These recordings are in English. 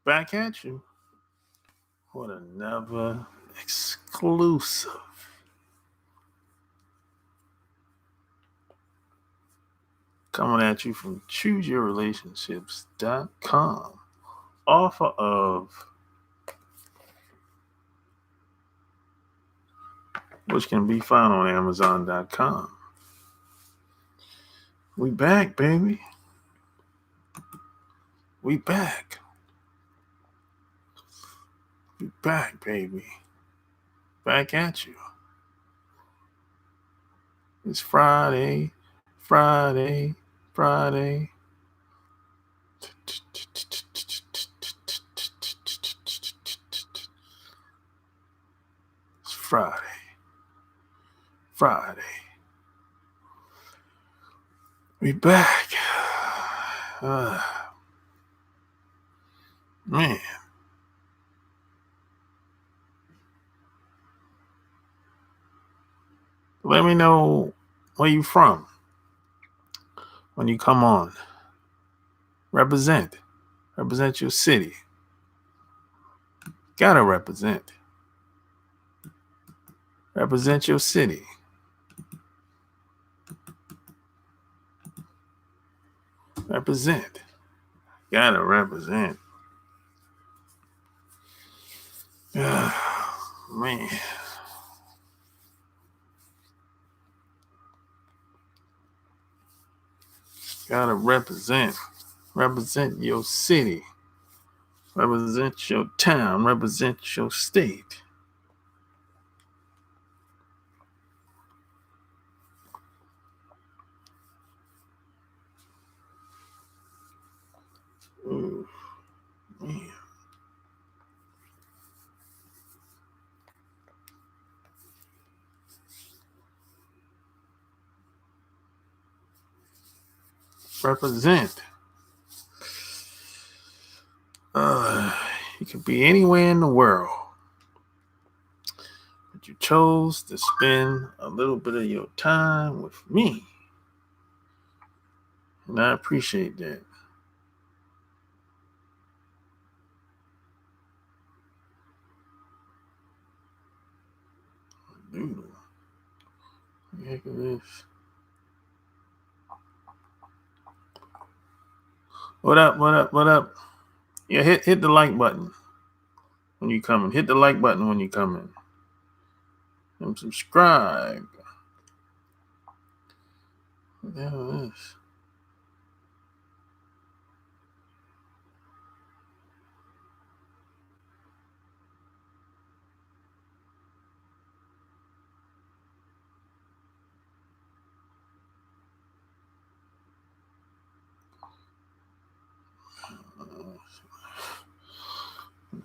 Back at you with another exclusive. Coming at you from chooseyourrelationships.com. Offer of which can be found on Amazon.com. We back, baby. We back. We back, baby. Back at you. It's Friday. Friday. Friday. It's Friday. Friday. We back. Man. Let me know where you from when you come on. Represent your city. Gotta represent your city. Represent. Gotta represent. Man. Gotta represent. Represent your city. Represent your town. Represent your state. Ooh, man. Represent. You could be anywhere in the world, but you chose to spend a little bit of your time with me, and I appreciate that. Dude, what the heck is this? What up? What up? What up? Yeah, hit the like button when you come in. Hit the like button when you come in. And subscribe. What the hell is this?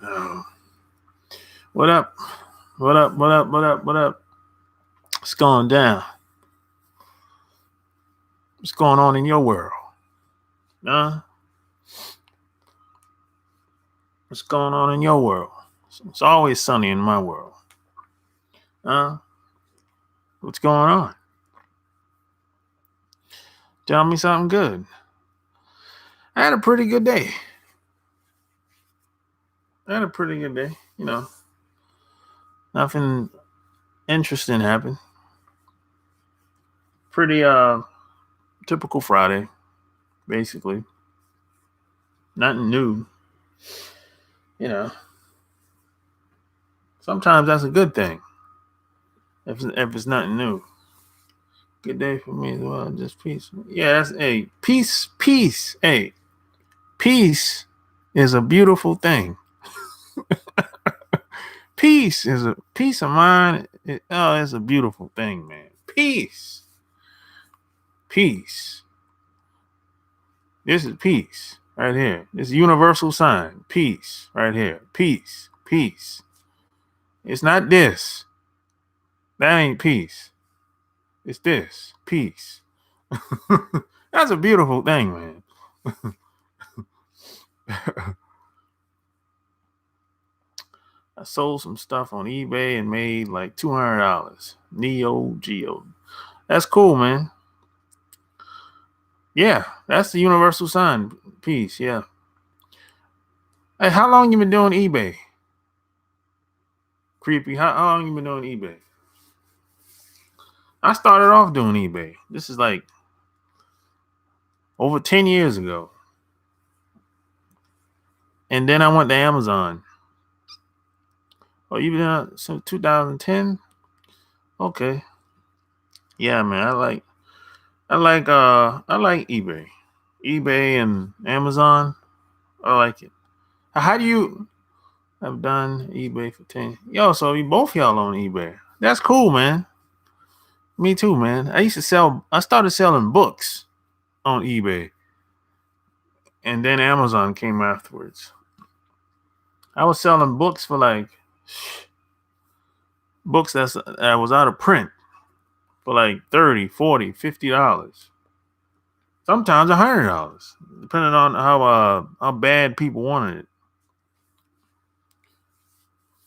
No. What up? What up? What up? What up? What up? What's going down? What's going on in your world? Huh? What's going on in your world? It's always sunny in my world. Huh? What's going on? Tell me something good. I had a pretty good day. You know. Nothing interesting happened. Pretty typical Friday, basically. Nothing new. You know. Sometimes that's a good thing. If it's nothing new. Good day for me as well. Just peace. Yeah, that's peace. Hey, peace is a beautiful thing. Peace of mind. It's a beautiful thing, man. Peace. This is peace right here. This is universal sign. Peace right here. Peace. It's not this. That ain't peace. It's this. Peace. That's a beautiful thing, man. I sold some stuff on eBay and made like $200. Neo Geo. That's cool, man. Yeah, that's the universal sign. Peace, yeah. Hey, how long you been doing eBay? Creepy. How long you been doing eBay? I started off doing eBay. This is like over 10 years ago. And then I went to Amazon. Oh, you been out since 2010? Okay. Yeah, man. I like eBay. eBay and Amazon. I like it. How do you have done eBay for 10? Yo, so you both y'all on eBay. That's cool, man. Me too, man. I started selling books on eBay. And then Amazon came afterwards. I was selling books for like books that was out of print for like 30, 40, $50. Sometimes $100, depending on how bad people wanted it.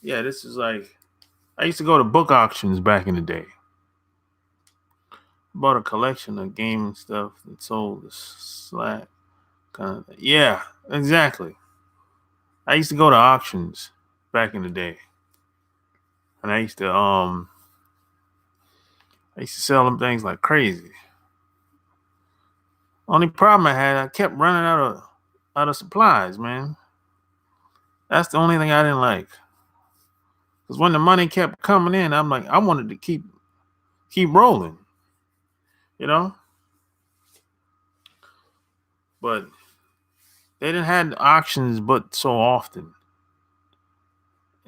Yeah, this is like I used to go to book auctions back in the day. Bought a collection of game stuff that sold the slack kind of thing. Yeah, exactly. I used to go to auctions back in the day. And I used to sell them things like crazy. Only problem I had, I kept running out of supplies, man. That's the only thing I didn't like. Because when the money kept coming in, I'm like, I wanted to keep rolling, you know? But they didn't have auctions but so often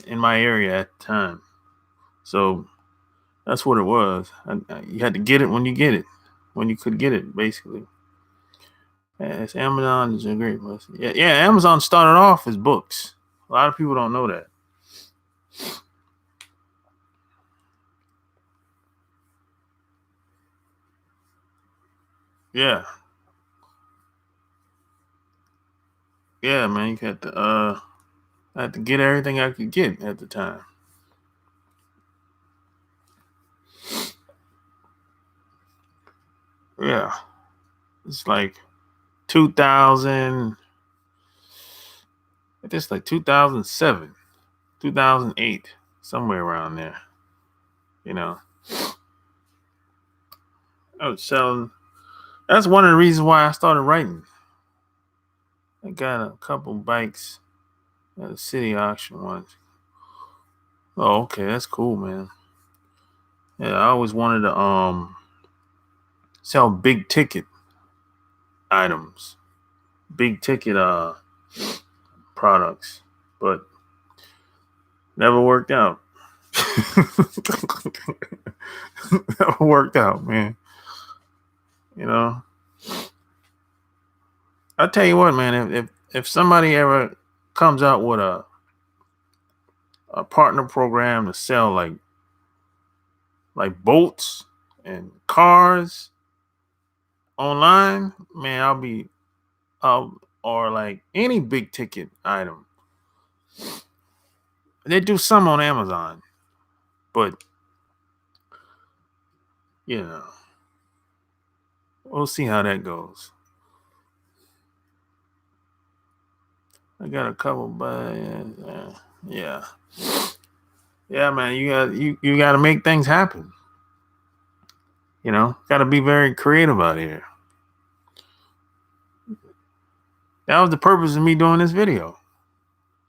in my area at the time. So that's what it was. You had to get it when you get it, when you could get it, basically. Yes, Amazon is a great place. Yeah, Amazon started off as books. A lot of people don't know that. Yeah, yeah, man. I had to get everything I could get at the time. Yeah, it's like 2000. It's like 2007, 2008, somewhere around there. You know, I was selling. That's one of the reasons why I started writing. I got a couple bikes at a city auction once. Oh, okay, that's cool, man. Yeah, I always wanted to sell big ticket items, big ticket products, but never worked out. Never worked out, man. You know, I'll tell you what, man. If somebody ever comes out with a partner program to sell like boats and cars online, man, or like any big ticket item. They do some on Amazon, but you know, we'll see how that goes. I got a couple, but yeah, yeah, man. You got to make things happen. You know, got to be very creative out here. That was the purpose of me doing this video.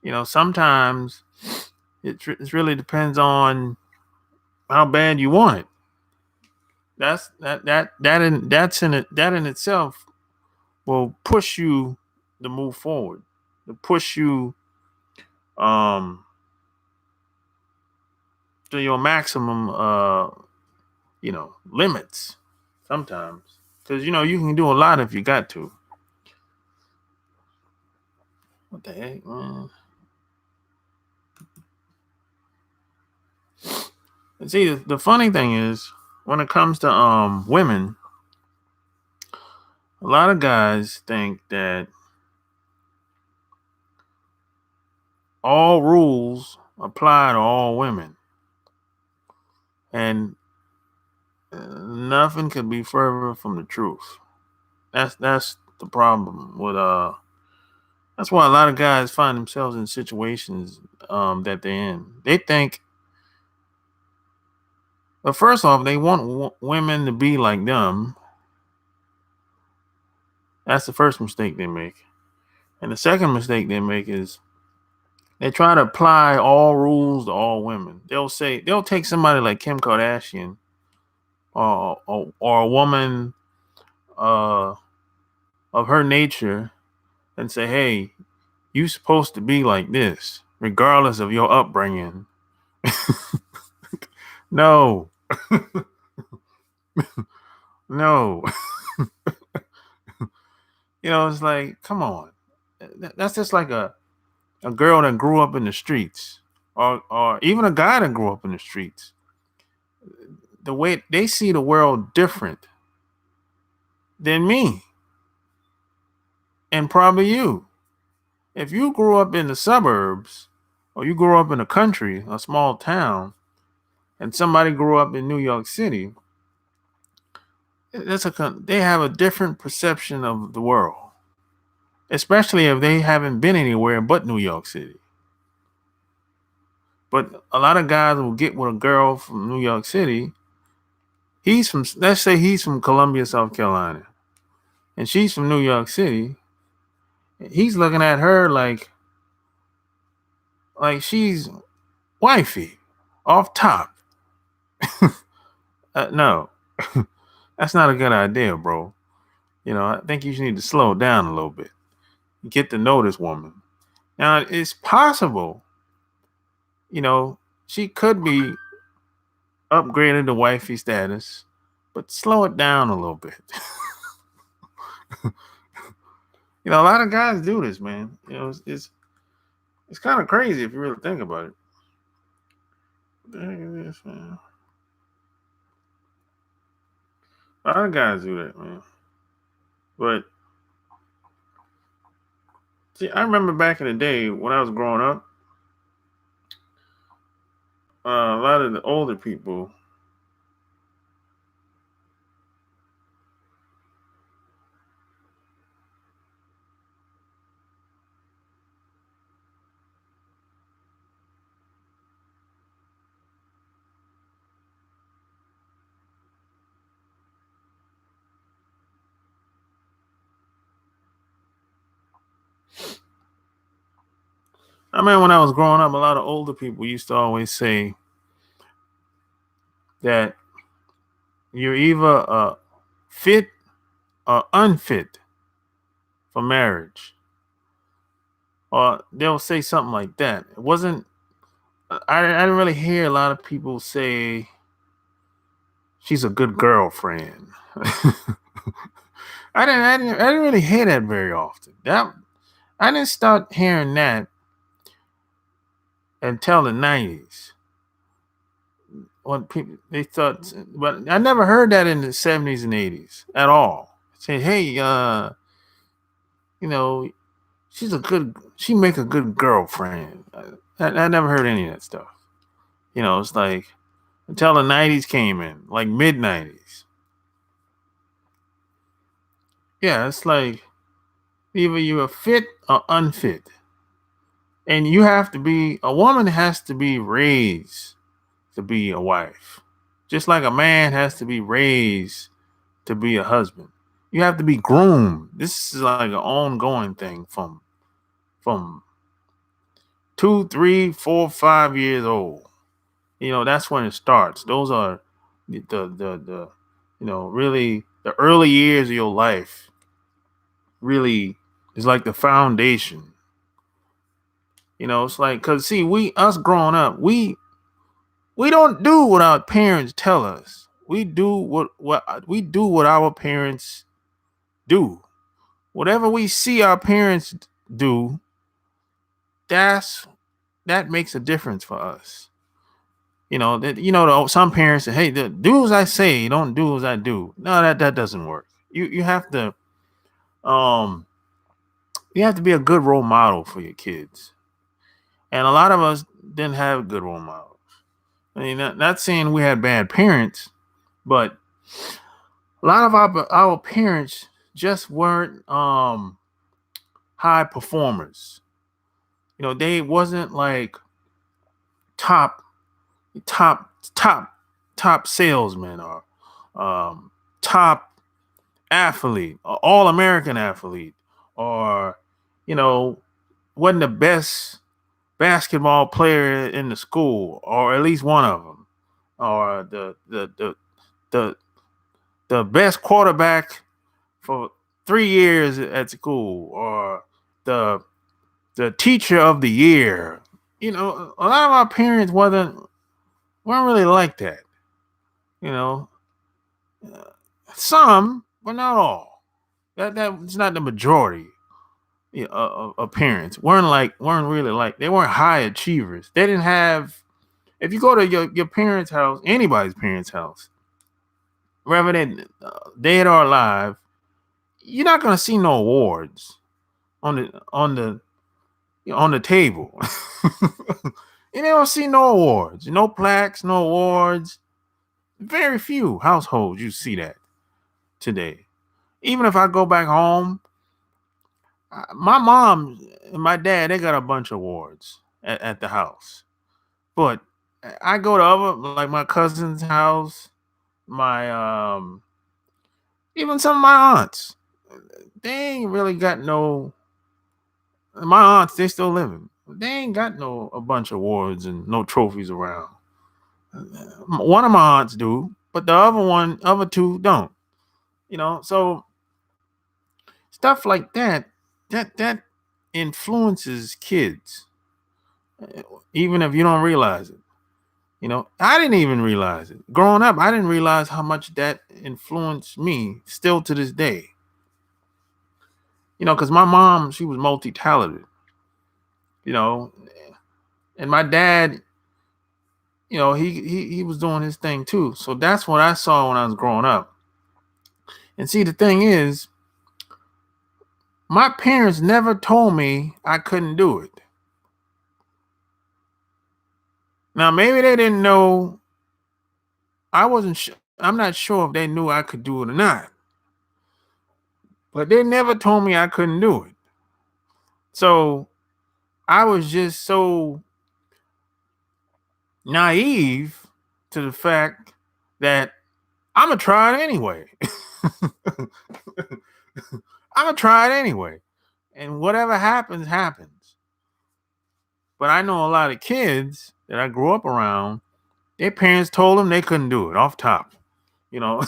You know, sometimes it really depends on how bad you want it. That in itself will push you to move forward, to push you um to your maximum limits sometimes, because you can do a lot if you got to. What the heck, man? And see, the funny thing is, when it comes to women, a lot of guys think that all rules apply to all women, and nothing could be further from the truth. That's the problem with That's why a lot of guys find themselves in situations that they're in. They think, well, first off, they want women to be like them. That's the first mistake they make. And the second mistake they make is they try to apply all rules to all women. They'll take somebody like Kim Kardashian or a woman uh, of her nature and say, hey, you supposed to be like this, regardless of your upbringing. No, no. It's like, come on. That's just like a girl that grew up in the streets, or even a guy that grew up in the streets. The way they see the world different than me and probably you. If you grew up in the suburbs or you grew up in a country, a small town, and somebody grew up in New York City, they have a different perception of the world, especially if they haven't been anywhere but New York City. But a lot of guys will get with a girl from New York City. Let's say he's from Columbia, South Carolina, and she's from New York City. He's looking at her like she's wifey, off top. No, that's not a good idea, bro. I think you need to slow down a little bit. Get to know this woman. Now, it's possible, she could be upgraded to wifey status, but slow it down a little bit. A lot of guys do this, man. It's kind of crazy if you really think about it. What the heck is this, man? A lot of guys do that, man. But see, I remember back in the day when I was growing up, a lot of the older people I mean, when I was growing up, a lot of older people used to always say that you're either fit or unfit for marriage. Or they'll say something like that. It wasn't, I didn't really hear a lot of people say she's a good girlfriend. I didn't really hear that very often. I didn't start hearing that until the 90s. When people they thought, but I never heard that in the 70s and 80s at all. Say, hey, she make a good girlfriend. I never heard any of that stuff. It's like until the 90s came in, like mid 90s. Yeah, it's like either you are fit or unfit. And a woman has to be raised to be a wife. Just like a man has to be raised to be a husband. You have to be groomed. This is like an ongoing thing from 2, 3, 4, 5 years old. That's when it starts. Those are the really the early years of your life. Really is like the foundation. It's like, cause see, us growing up, we don't do what our parents tell us. We do what our parents do. Whatever we see our parents do, that makes a difference for us. Some parents say, "Hey, do as I say, don't do as I do." No, that doesn't work. You have to be a good role model for your kids. And a lot of us didn't have good role models. I mean, not saying we had bad parents, but a lot of our parents just weren't high performers. They wasn't like top, top, top, top salesman or top athlete, or all American athlete, or you know, wasn't the best basketball player in the school, or at least one of them, or the the best quarterback for 3 years at school, or the the teacher of the year. A lot of our parents weren't really like that. You know, Uh, some, but not all. That's not the majority. Of parents weren't really like, they weren't high achievers. They didn't have. If you go to your parents' house, anybody's parents' house, whether they dead or alive, you're not gonna see no awards on the table. You don't see no awards, no plaques, no awards. Very few households you see that today. Even if I go back home, my mom and my dad, they got a bunch of awards at the house. But I go to other, like my cousin's house, my even some of my aunts. They ain't really got no. My aunts, they still living. They ain't got no a bunch of awards and no trophies around. One of my aunts do, but the other two don't. So stuff like that influences kids, even if you don't realize it. I didn't even realize it. Growing up, I didn't realize how much that influenced me still to this day. Because my mom, she was multi-talented, you know, and my dad, he was doing his thing too. So that's what I saw when I was growing up. And see, the thing is, my parents never told me I couldn't do it. Now, maybe they didn't know. I wasn't sure. I'm not sure if they knew I could do it or not. But they never told me I couldn't do it. So I was just so naive to the fact that I'm going to try it anyway. I'm going to try it anyway. And whatever happens, happens. But I know a lot of kids that I grew up around, their parents told them they couldn't do it off top. Well,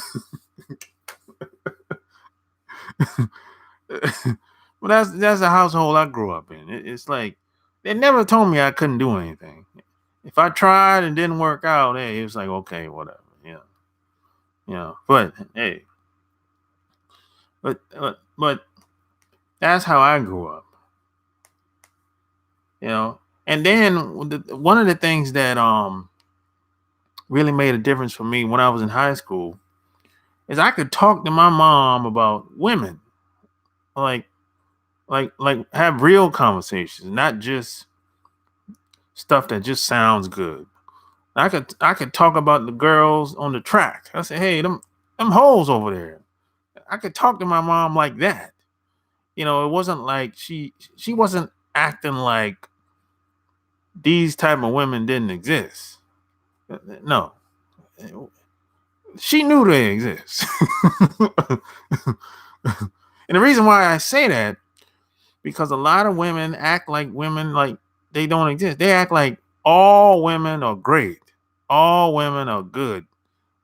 that's the household I grew up in. It's like they never told me I couldn't do anything. If I tried and didn't work out, hey, it was like, okay, whatever. But hey, but that's how I grew up. And then one of the things that really made a difference for me when I was in high school is I could talk to my mom about women, like have real conversations, not just stuff that just sounds good. I could talk about the girls on the track. I say, hey, them hoes over there. I could talk to my mom like that. It wasn't like she wasn't acting like these type of women didn't exist. No, she knew they exist. And the reason why I say that, because a lot of women act like women like they don't exist. They act like all women are great. All women are good.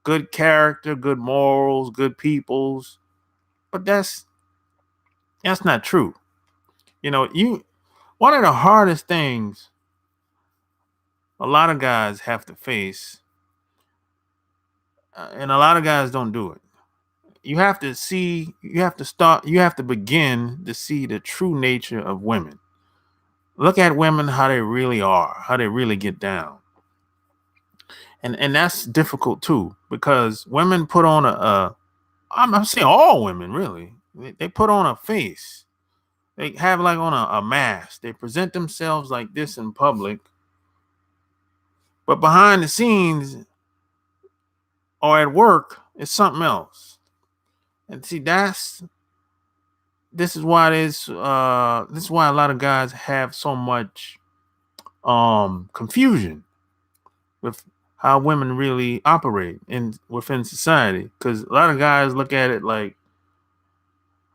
Good character, good morals, good peoples. But that's not true. One of the hardest things a lot of guys have to face, and a lot of guys don't do it. You have to begin to see the true nature of women. Look at women, how they really are, how they really get down. And that's difficult too, because women put on I'm saying all women really, they put on a face. They have like on a mask. They present themselves like this in public, but behind the scenes or at work, it's something else. And see, this is why this is why a lot of guys have so much confusion with how women really operate within society, because a lot of guys look at it like,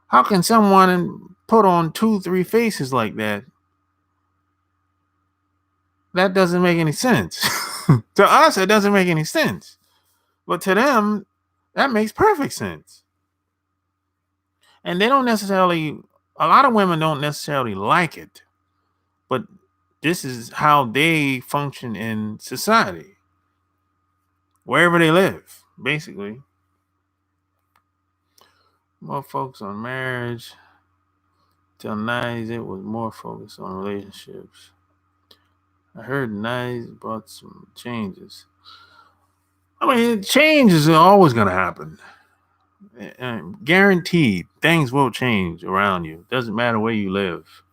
how can someone put on 2-3 faces like that? That doesn't make any sense. To us, it doesn't make any sense, but to them, that makes perfect sense. And they don't necessarily, a lot of women don't necessarily like it, but this is how they function in society, wherever they live, basically. More focus on marriage. Till 90s, it was more focused on relationships. I heard 90s brought some changes. I mean, change is always going to happen. Guaranteed, things will change around you. Doesn't matter where you live.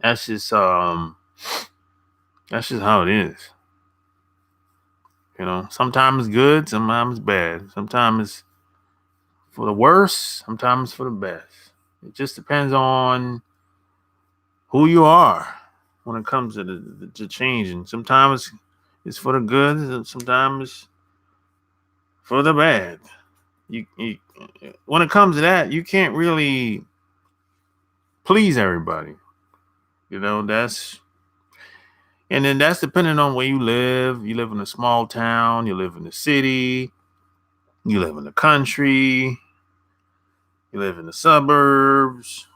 That's just how it is. You know, sometimes it's good, sometimes it's bad. Sometimes it's for the worse, sometimes for the best. It just depends on who you are when it comes to the changing. Sometimes it's for the good, sometimes it's for the bad. You when it comes to that, you can't really please everybody. You know, and then that's depending on where you live. You live in a small town, you live in the city, you live in the country, you live in the suburbs.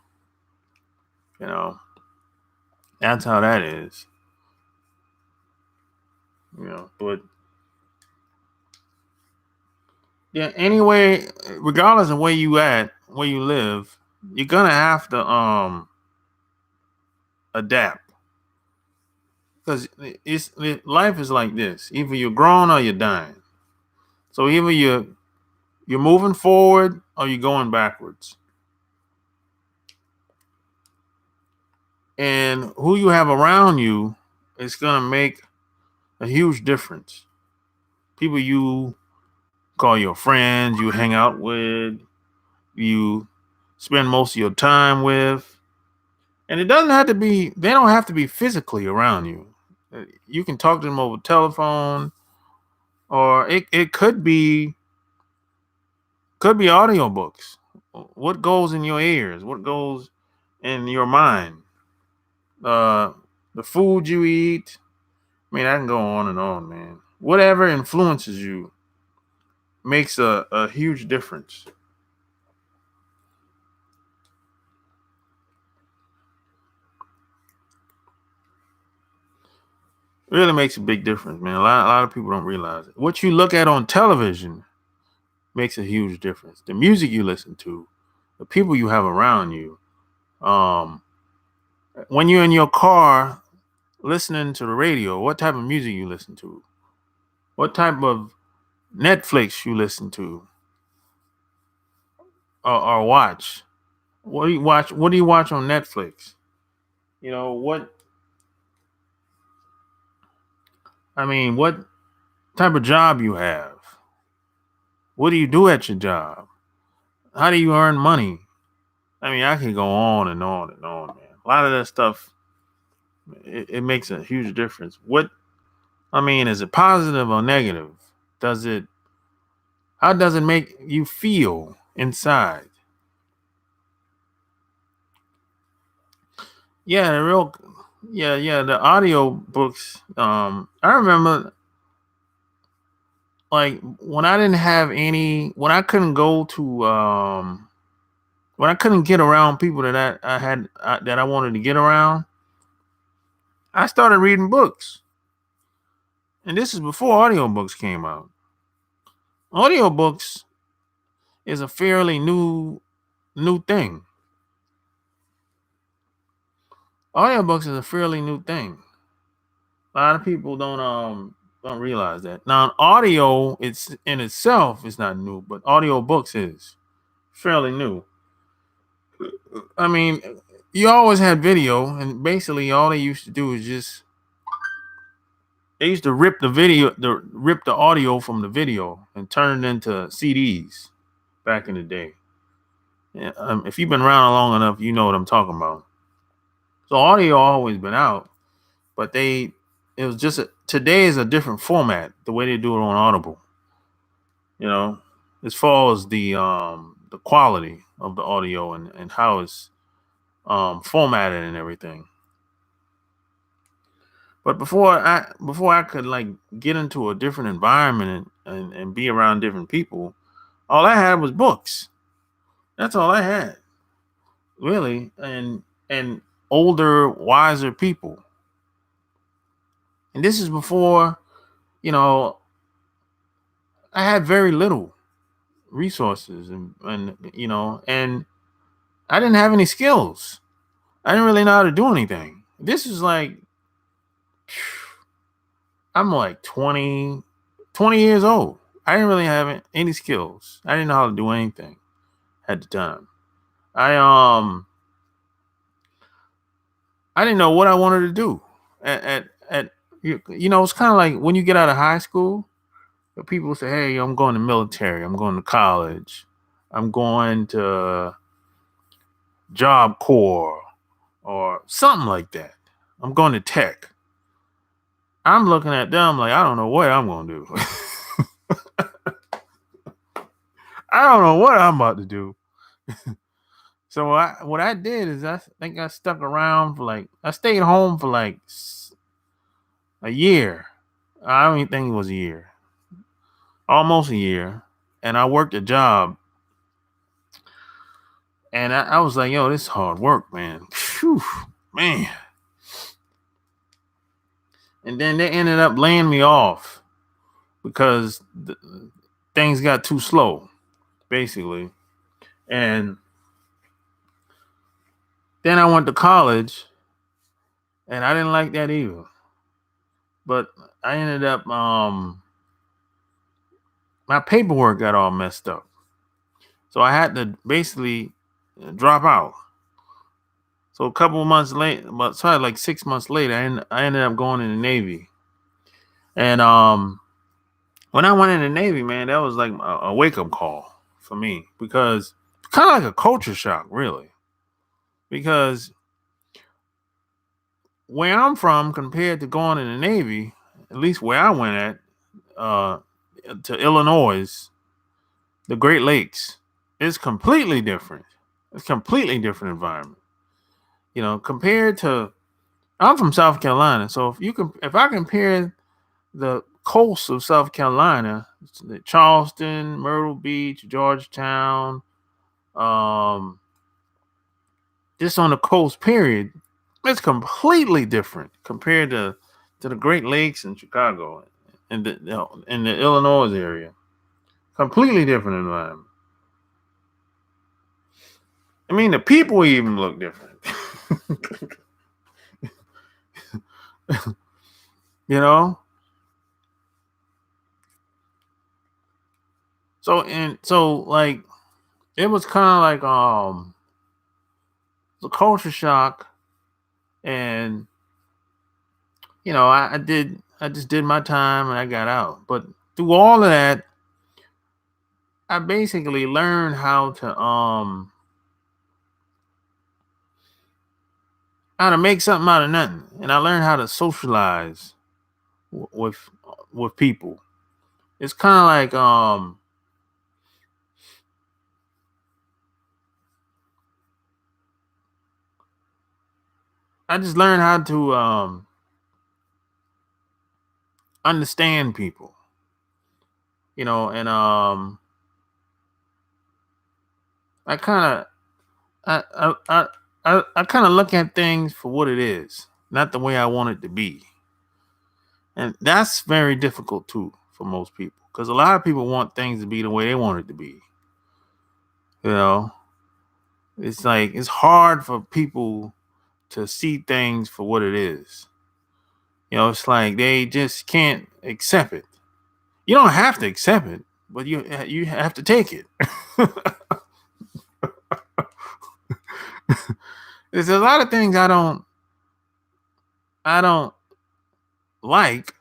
You know, that's how that is. You know, but yeah, anyway, regardless of where you live, you're gonna have to adapt, because life is like this. Either you're growing or you're dying. So either you're moving forward or you're going backwards. And who you have around you is gonna make a huge difference. People you call your friends, you hang out with, you spend most of your time with. And it doesn't have to be, they don't have to be physically around you. You can talk to them over telephone, or it could be audiobooks. What goes in your ears? What goes in your mind? Uh, the food you eat. I mean, I can go on and on, man. Whatever influences you makes a huge difference. It really makes a big difference, man. A lot of people don't realize it. What you look at on television makes a huge difference. The music you listen to, the people you have around you. Um, when you're in your car listening to the radio, what type of music you listen to? What type of Netflix you listen to or watch? What do you watch? What do you watch on Netflix? You know what? I mean, what type of job you have? What do you do at your job? How do you earn money? I mean, I can go on and on and on, man. A lot of that stuff, it makes a huge difference. I mean, is it positive or negative? Does it, how does it make you feel inside? Yeah, the audio books. I remember, like, when I didn't have any, when I couldn't go to, when I couldn't get around people that I wanted to get around, I started reading books. And this is before audiobooks came out. Audiobooks is a fairly new thing. Audiobooks is a fairly new thing. A lot of people don't realize that. Now, audio, it's in itself is not new, but audiobooks is fairly new. I mean, you always had video, and basically all they used to do is just, they used to rip the audio from the video and turn it into CDs back in the day. If you've been around long enough, you know what I'm talking about. So audio always been out, but it was just today is a different format. The way they do it on Audible, you know, as far as the quality of the audio and how it's formatted and everything. But before I could like get into a different environment and be around different people, all I had was books. That's all I had, really, and older, wiser people. And this is before, you know, I had very little resources and and I didn't have any skills. I didn't really know how to do anything. This is like I'm like 20 years old. I didn't really have any skills. I didn't know how to do anything at the time. I um I didn't know what I wanted to do. At it's kind of like when you get out of high school, people say, "Hey, I'm going to military. I'm going to college. I'm going to Job Corps or something like that. I'm going to tech." I'm looking at them like I don't know what I'm going to do. I don't know what I'm about to do. So what I did is I think I stuck around for I stayed home for like a year. I don't even think it was a year, almost a year, and I worked a job, and I was like, "Yo, this is hard work, man." Phew, man. And then they ended up laying me off because things got too slow, basically. And then I went to college, and I didn't like that either. But I ended up my paperwork got all messed up. So I had to basically drop out. So a couple of months later, but sorry, like 6 months later, I ended up going in the Navy. And when I went in the Navy, man, that was like a wake up call for me because kind of like a culture shock, really. Because where I'm from, compared to going in the Navy, at least where I went uh, to Illinois, the Great Lakes, is completely different. It's a completely different environment. Compared to I'm from South Carolina, so if I compare the coast of South Carolina, Charleston, Myrtle Beach, Georgetown, um, just on the coast, period, it's completely different compared to the Great Lakes in Chicago and in the Illinois area. Completely different environment. I mean, the people even look different. you know. So like it was kind of like the culture shock, and I just did my time and I got out. But through all of that, I basically learned how to make something out of nothing, and I learned how to socialize with people. It's kind of like I just learned how to understand people, and I kind of I kind of look at things for what it is, not the way I want it to be. And that's very difficult too for most people because a lot of people want things to be the way they want it to be. You know, it's like it's hard for people to see things for what it is. It's like they just can't accept it. You don't have to accept it, but you have to take it. There's a lot of things I don't like,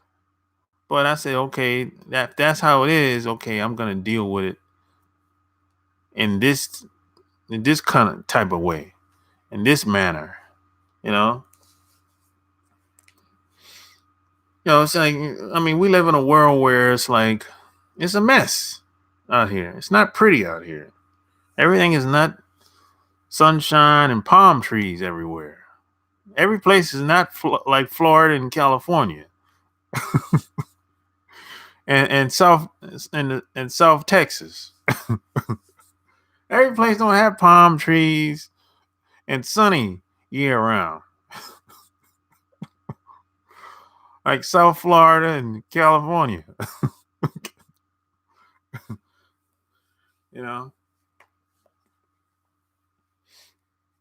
but I say okay, that's how it is. Okay, I'm gonna deal with it in this in this kind of type of way, in this manner, you know. It's like, I mean, we live in a world where it's like, it's a mess out here. It's not pretty out here. Everything is not sunshine and palm trees everywhere. Every place is not like Florida and California and South Texas. Every place don't have palm trees and sunny year round, like South Florida and California. you know.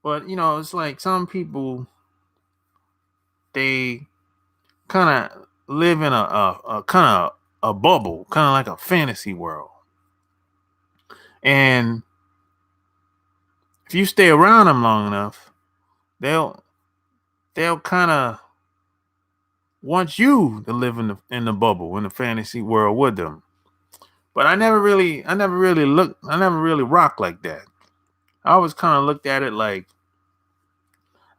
But it's like some people, they kind of live in a kind of a bubble, kind of like a fantasy world. And if you stay around them long enough, they'll kind of want you to live in the bubble, in the fantasy world with them. But I never really rocked like that. I always kind of looked at it like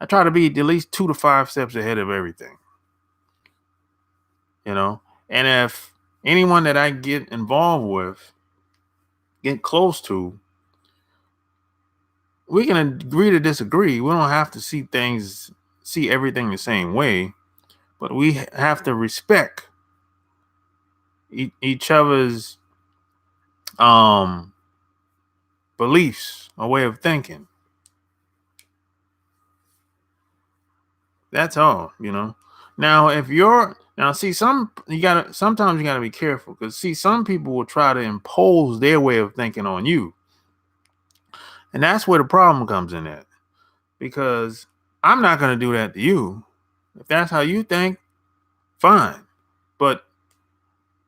I try to be at least 2 to 5 steps ahead of everything. And if anyone that I get involved with, get close to, we can agree to disagree. We don't have to see everything the same way, but we have to respect each other's beliefs or way of thinking. That's all. Now sometimes you gotta be careful, because some people will try to impose their way of thinking on you, and that's where the problem comes in at. Because I'm not gonna do that to you. If that's how you think, fine. But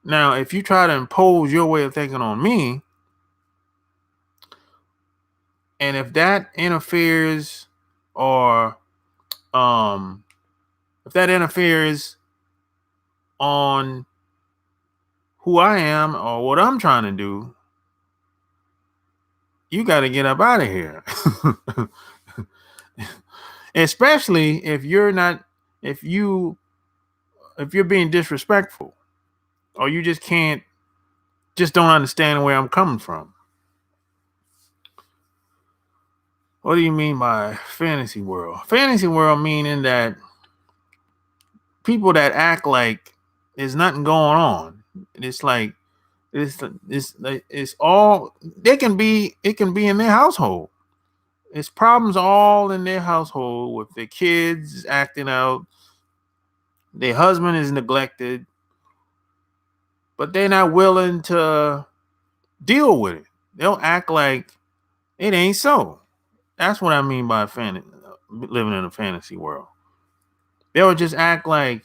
now, if you try to impose your way of thinking on me, and if that interferes, or if that interferes on who I am or what I'm trying to do, you got to get up out of here. Especially if you're being disrespectful, or you just don't understand where I'm coming from. What do you mean by fantasy world? Fantasy world meaning that people that act like there's nothing going on. It's like it's all it can be in their household. It's problems all in their household, with their kids acting out, their husband is neglected, but they're not willing to deal with it. They'll act like it ain't so. That's what I mean by living in a fantasy world. They'll just act like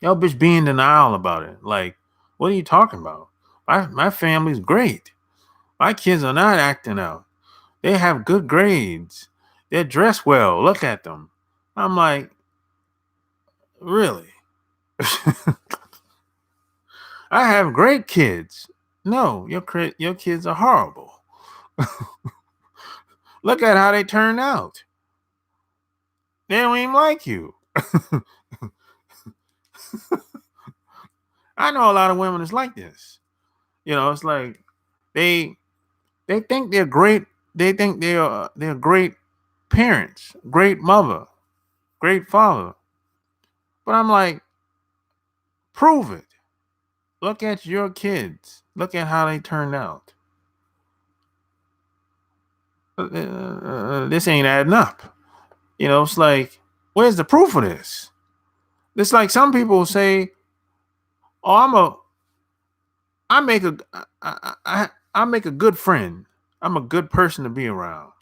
y'all bitch be in denial about it. Like, what are you talking about? My family's great. My kids are not acting out. They have good grades. They're dressed well. Look at them. I'm like, really? I have great kids. No, your kids are horrible. Look at how they turned out. They don't even like you. I know a lot of women is like this. It's like they think they're great. They think they're great parents, great mother, great father. But I'm like, prove it. Look at your kids. Look at how they turned out. This ain't adding up. It's like, where's the proof of this? It's like some people say, "Oh, I make a good friend. I'm a good person to be around."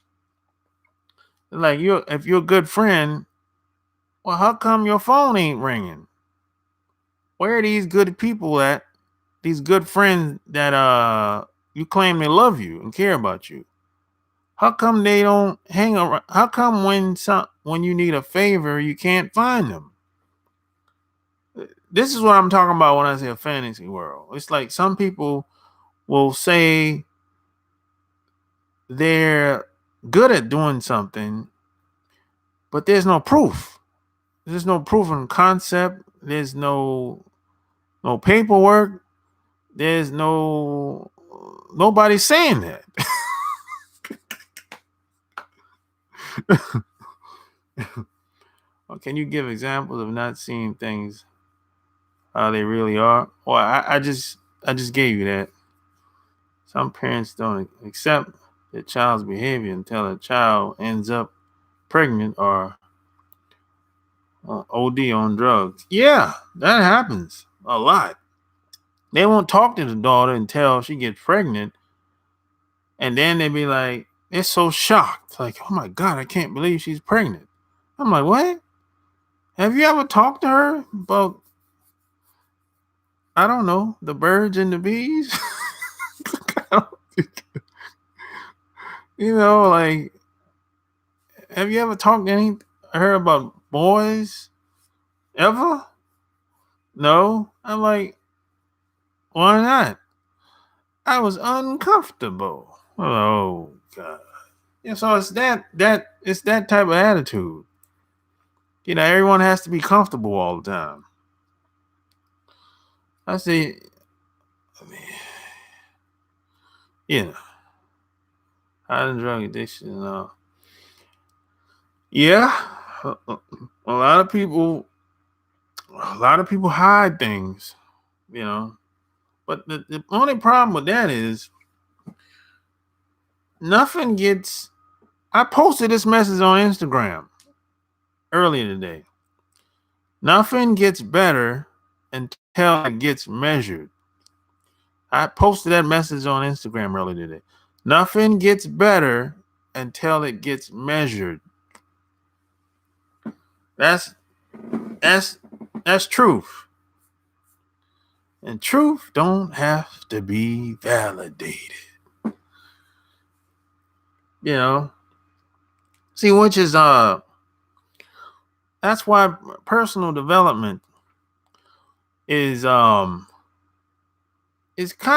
Like, if you're a good friend, well, how come your phone ain't ringing? Where are these good people at? These good friends that you claim they love you and care about you. How come they don't hang around? How come when you need a favor, you can't find them? This is what I'm talking about when I say a fantasy world. It's like some people will say they're good at doing something, but there's no proof. There's no proof in concept. There's no paperwork. There's nobody saying that. Can you give examples of not seeing things how they really are? Well, I just gave you that. Some parents don't accept their child's behavior until a child ends up pregnant or OD on drugs. Yeah, that happens a lot. They won't talk to the daughter until she gets pregnant, and then they be like, they're so shocked, like, oh my God, I can't believe she's pregnant. I'm like, what? Have you ever talked to her about, I don't know, the birds and the bees? Like, have you ever talked to her about boys? Ever? No. I'm like, why not? I was uncomfortable. Oh God. Yeah, so it's it's that type of attitude. Everyone has to be comfortable all the time. I say, hide and drug addiction. Yeah, a lot of people hide things, But the only problem with that is nothing gets. I posted this message on Instagram earlier today. Nothing gets better until it gets measured. I posted that message on Instagram earlier today. Nothing gets better until it gets measured. That's truth. And truth don't have to be validated. See, which is that's why personal development is kind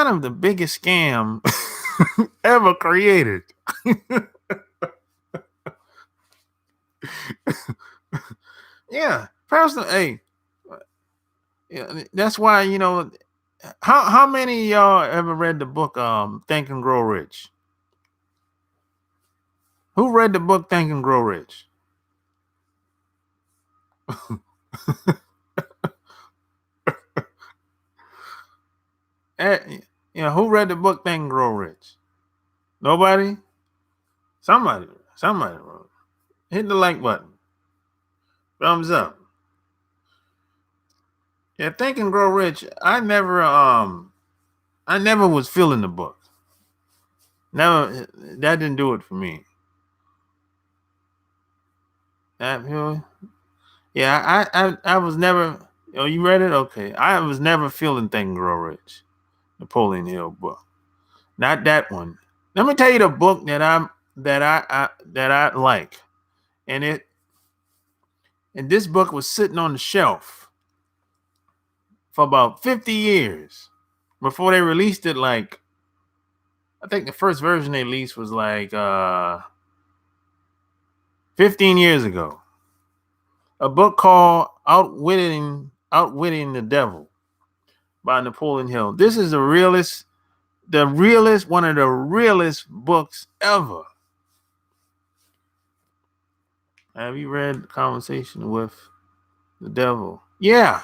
of the biggest scam ever created. Yeah, personal. Hey, yeah, that's why how many of y'all ever read the book Think and Grow Rich? Who read the book Think and Grow Rich? Who read the book Think and Grow Rich? Nobody? Somebody wrote. Hit the like button. Thumbs up. Yeah, Think and Grow Rich. I never was feeling the book. Never, that didn't do it for me. Yeah, I was never. Oh, you read it? Okay, I was never feeling Think and Grow Rich, Napoleon Hill book. Not that one. Let me tell you the book that I like, and this book was sitting on the shelf for about 50 years before they released it. Like, I think the first version they released was like 15 years ago. A book called Outwitting the Devil by Napoleon Hill. This is one of the realest books ever. Have you read Conversation with the Devil? Yeah.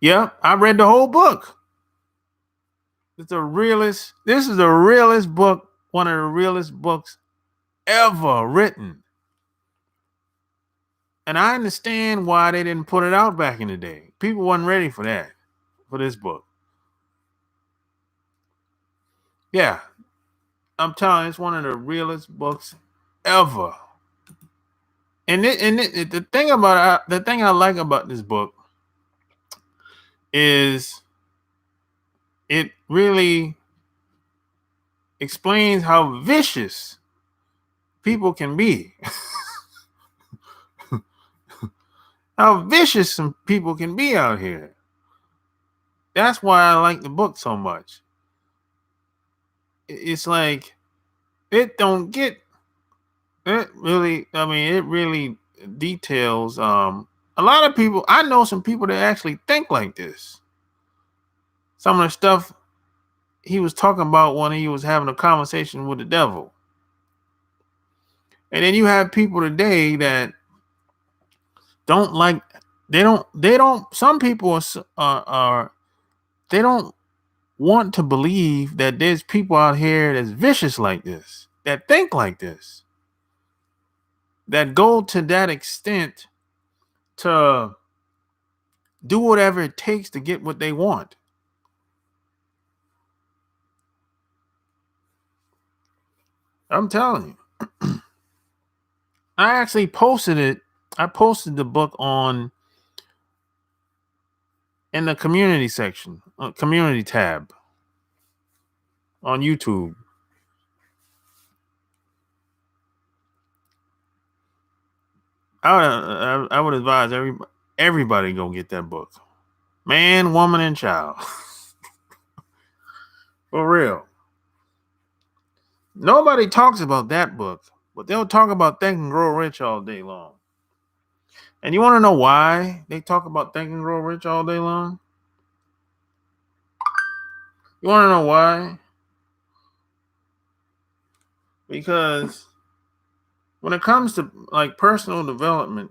I read the whole book. This is the realest book, one of the realest books ever written. And I understand why they didn't put it out back in the day. People wasn't ready for this book. Yeah, I'm telling you, it's one of the realest books ever. And the thing I like about this book is it really explains how vicious people can be. How vicious some people can be out here. That's why I like the book so much. it's like it don't get it really. I mean, it really details. A lot of people. I know some people that actually think like this. Some of the stuff he was talking about when he was having a conversation with the devil. And then you have people today that don't like. They don't. Some people are. They don't want to believe that there's people out here that's vicious like this, that think like this, that go to that extent to do whatever it takes to get what they want. I'm telling you. I actually posted it. I posted the book on in the community section, community tab on YouTube. I would advise everybody go get that book. Man, woman, and child. For real. Nobody talks about that book, but they'll talk about Think and Grow Rich all day long. And you want to know why they talk about Think and Grow Rich all day long? You want to know why? Because when it comes to like personal development,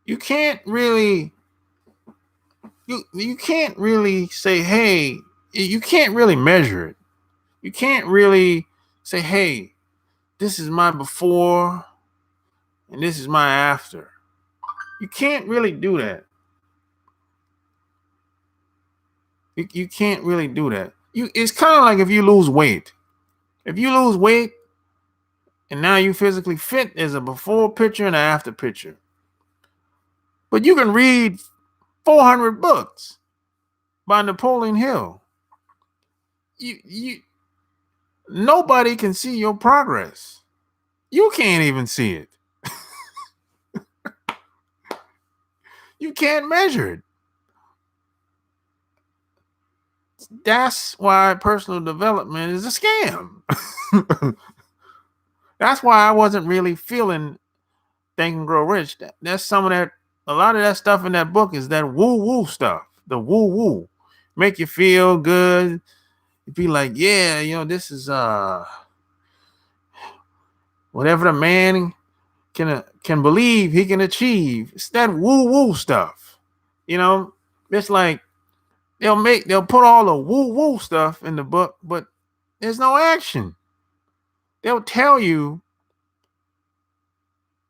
you can't really you can't really say, hey, you can't really measure it. You can't really say, hey, this is my before and this is my after. You can't really do that. You can't really do that. It's kind of like if you lose weight. If you lose weight and now you physically fit, there's a before picture and an after picture. But you can read 400 books by Napoleon Hill. You nobody can see your progress. You can't even see it. You can't measure it. That's why personal development is a scam. That's why I wasn't really feeling Think and Grow Rich. That's some of that. A lot of that stuff in that book is that woo woo stuff. The woo woo, make you feel good. Be like, yeah, this is whatever the man can believe he can achieve. It's that woo woo stuff. It's like they'll put all the woo woo stuff in the book, but there's no action. They'll tell you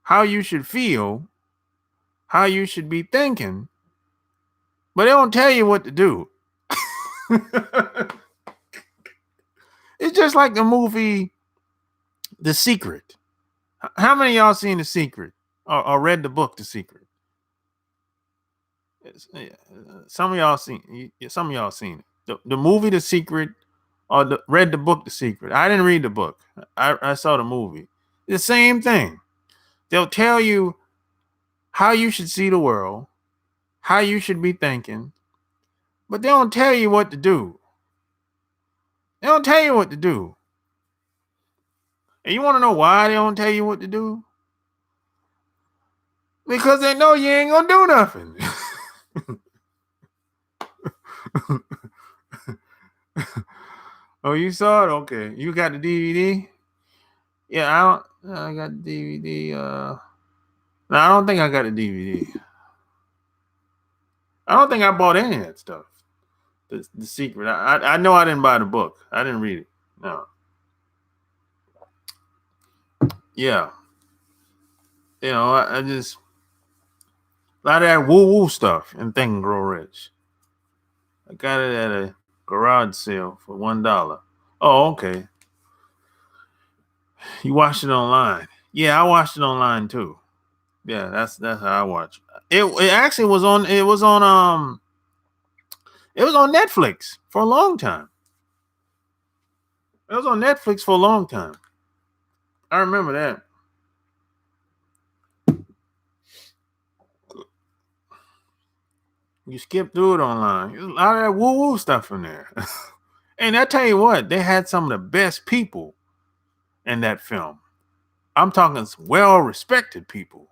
how you should feel, how you should be thinking, but they don't tell you what to do. It's just like the movie The Secret. How many of y'all seen The Secret or read the book The Secret? Some of y'all seen it. The movie The Secret or read the book The Secret. I didn't read the book. I saw the movie. The same thing. They'll tell you how you should see the world, how you should be thinking, but they don't tell you what to do. They don't tell you what to do. And you want to know why they don't tell you what to do? Because they know you ain't gonna do nothing. Oh, you saw it? Okay. You got the DVD? Yeah, I got the DVD. No, I don't think I got the DVD. I don't think I bought any of that stuff. The Secret. I know I didn't buy the book. I didn't read it. No. Yeah. I just a lot of that woo woo stuff and Think and Grow Rich. I got it at a garage sale for $1. Oh, okay. You watched it online? Yeah, I watched it online too. Yeah, that's how I watch. It actually was on. It was on Netflix for a long time. It was on Netflix for a long time. I remember that. You skip through it online. There's a lot of that woo woo stuff in there. And I tell you what, they had some of the best people in that film. I'm talking some well-respected people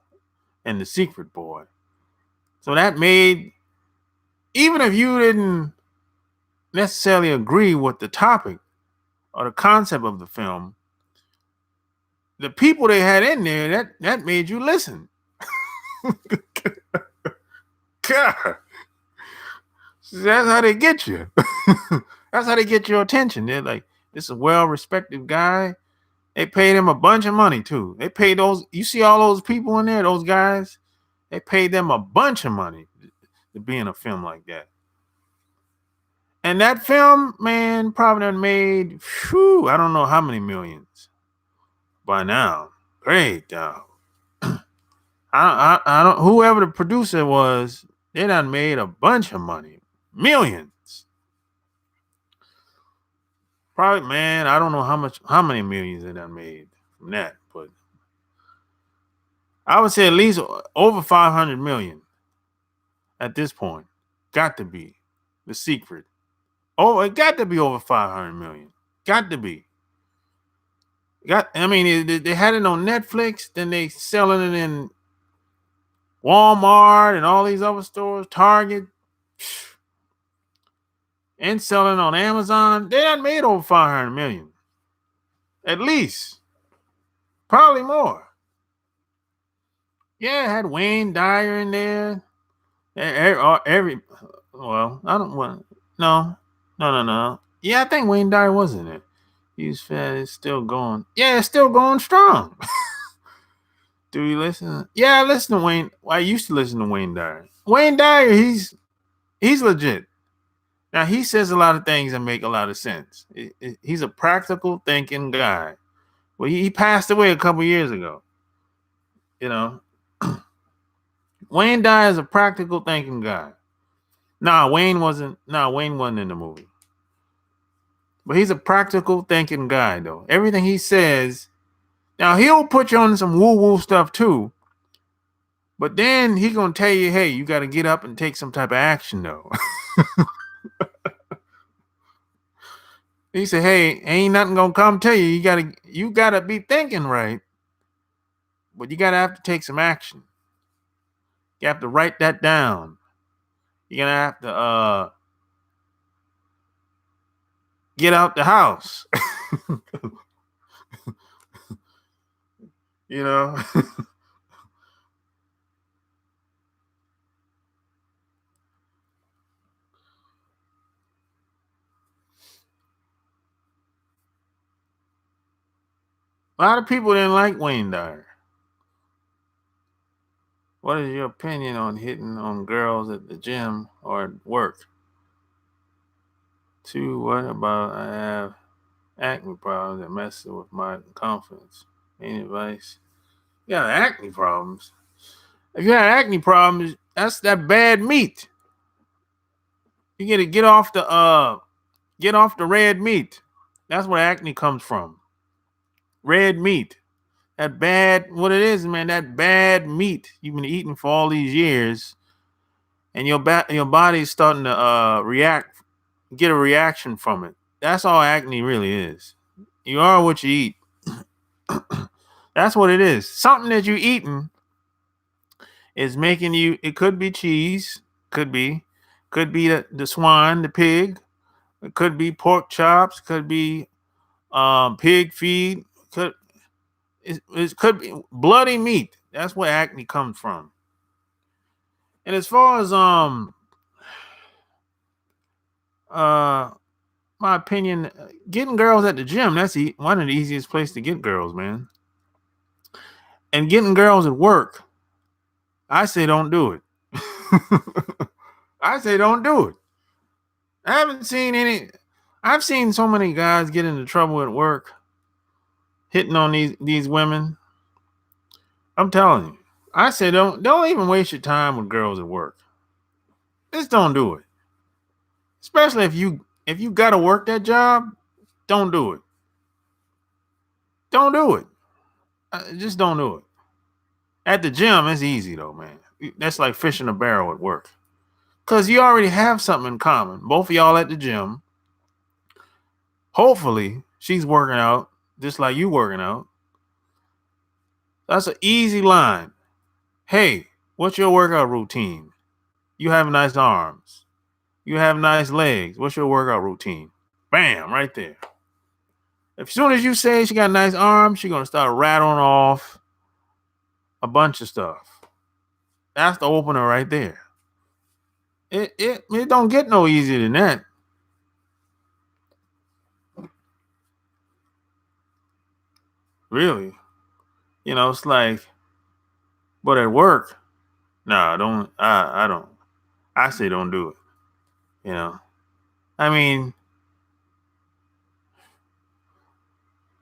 in The Secret Boy. So that made, even if you didn't necessarily agree with the topic or the concept of the film, the people they had in there, that made you listen. God. That's how they get you. That's how they get your attention. They're like, this is a well-respected guy. They paid him a bunch of money too. They paid those, you see all those people in there, those guys, they paid them a bunch of money to be in a film like that. And that film, man, probably done made, I don't know how many millions by now. Great dog. I don't, whoever the producer was, they done made a bunch of money. Millions. Probably, man, I don't know how many millions they done made from that, but I would say at least over 500 million at this point. Got to be The Secret. Oh, it got to be over 500 million. Got to be. I mean, they had it on Netflix, then they selling it in Walmart and all these other stores, Target, and selling on Amazon. They done made over 500 million. At least. Probably more. Yeah, it had Wayne Dyer in there. Well, I don't want, no. Yeah, I think Wayne Dyer was in it. He's fat, it's still going. Yeah, it's still going strong. Do you listen? Yeah, I listen to Wayne. I used to listen to Wayne Dyer. Wayne Dyer, he's legit. Now he says a lot of things that make a lot of sense. He's a practical thinking guy. Well, he passed away a couple years ago. You know, Wayne Dyer is a practical thinking guy. Wayne wasn't in the movie. But he's a practical thinking guy, though. Everything he says, now he'll put you on some woo-woo stuff too. But then he gonna tell you, hey, you gotta get up and take some type of action, though. He said, hey, ain't nothing gonna come to you. You gotta be thinking right. But you gotta have to take some action. You have to write that down. You're gonna have to get out the house. You know. A lot of people didn't like Wayne Dyer. What is your opinion on hitting on girls at the gym or at work? 2, what about I have acne problems that mess with my confidence? Any advice? You got acne problems. If you have acne problems, that's that bad meat. You gotta get off the red meat. That's where acne comes from. Red meat. That bad, what it is, man, that bad meat you've been eating for all these years, and your body's starting to get a reaction from it. That's all acne really is. You are what you eat. That's what it is. Something that you're eating is making you, it could be cheese, could be the swine, the pig, it could be pork chops, could be pig feed, it could be bloody meat. That's where acne comes from. And as far as my opinion, getting girls at the gym, that's one of the easiest places to get girls, man. And getting girls at work, I say don't do it. I say don't do it. I've seen so many guys get into trouble at work hitting on these women. I'm telling you. I say don't even waste your time with girls at work. Just don't do it. Especially if you gotta work that job, don't do it. Don't do it. Just don't do it. At the gym, it's easy though, man. That's like fishing a barrel at work. Because you already have something in common. Both of y'all at the gym. Hopefully, she's working out just like you working out. That's an easy line. Hey, what's your workout routine? You have nice arms. You have nice legs. What's your workout routine? Bam, right there. As soon as you say she got nice arms, she's gonna start rattling off a bunch of stuff. That's the opener right there. It don't get no easier than that. Really. It's like, but at work, nah, don't I don't. I say don't do it. You know. I mean,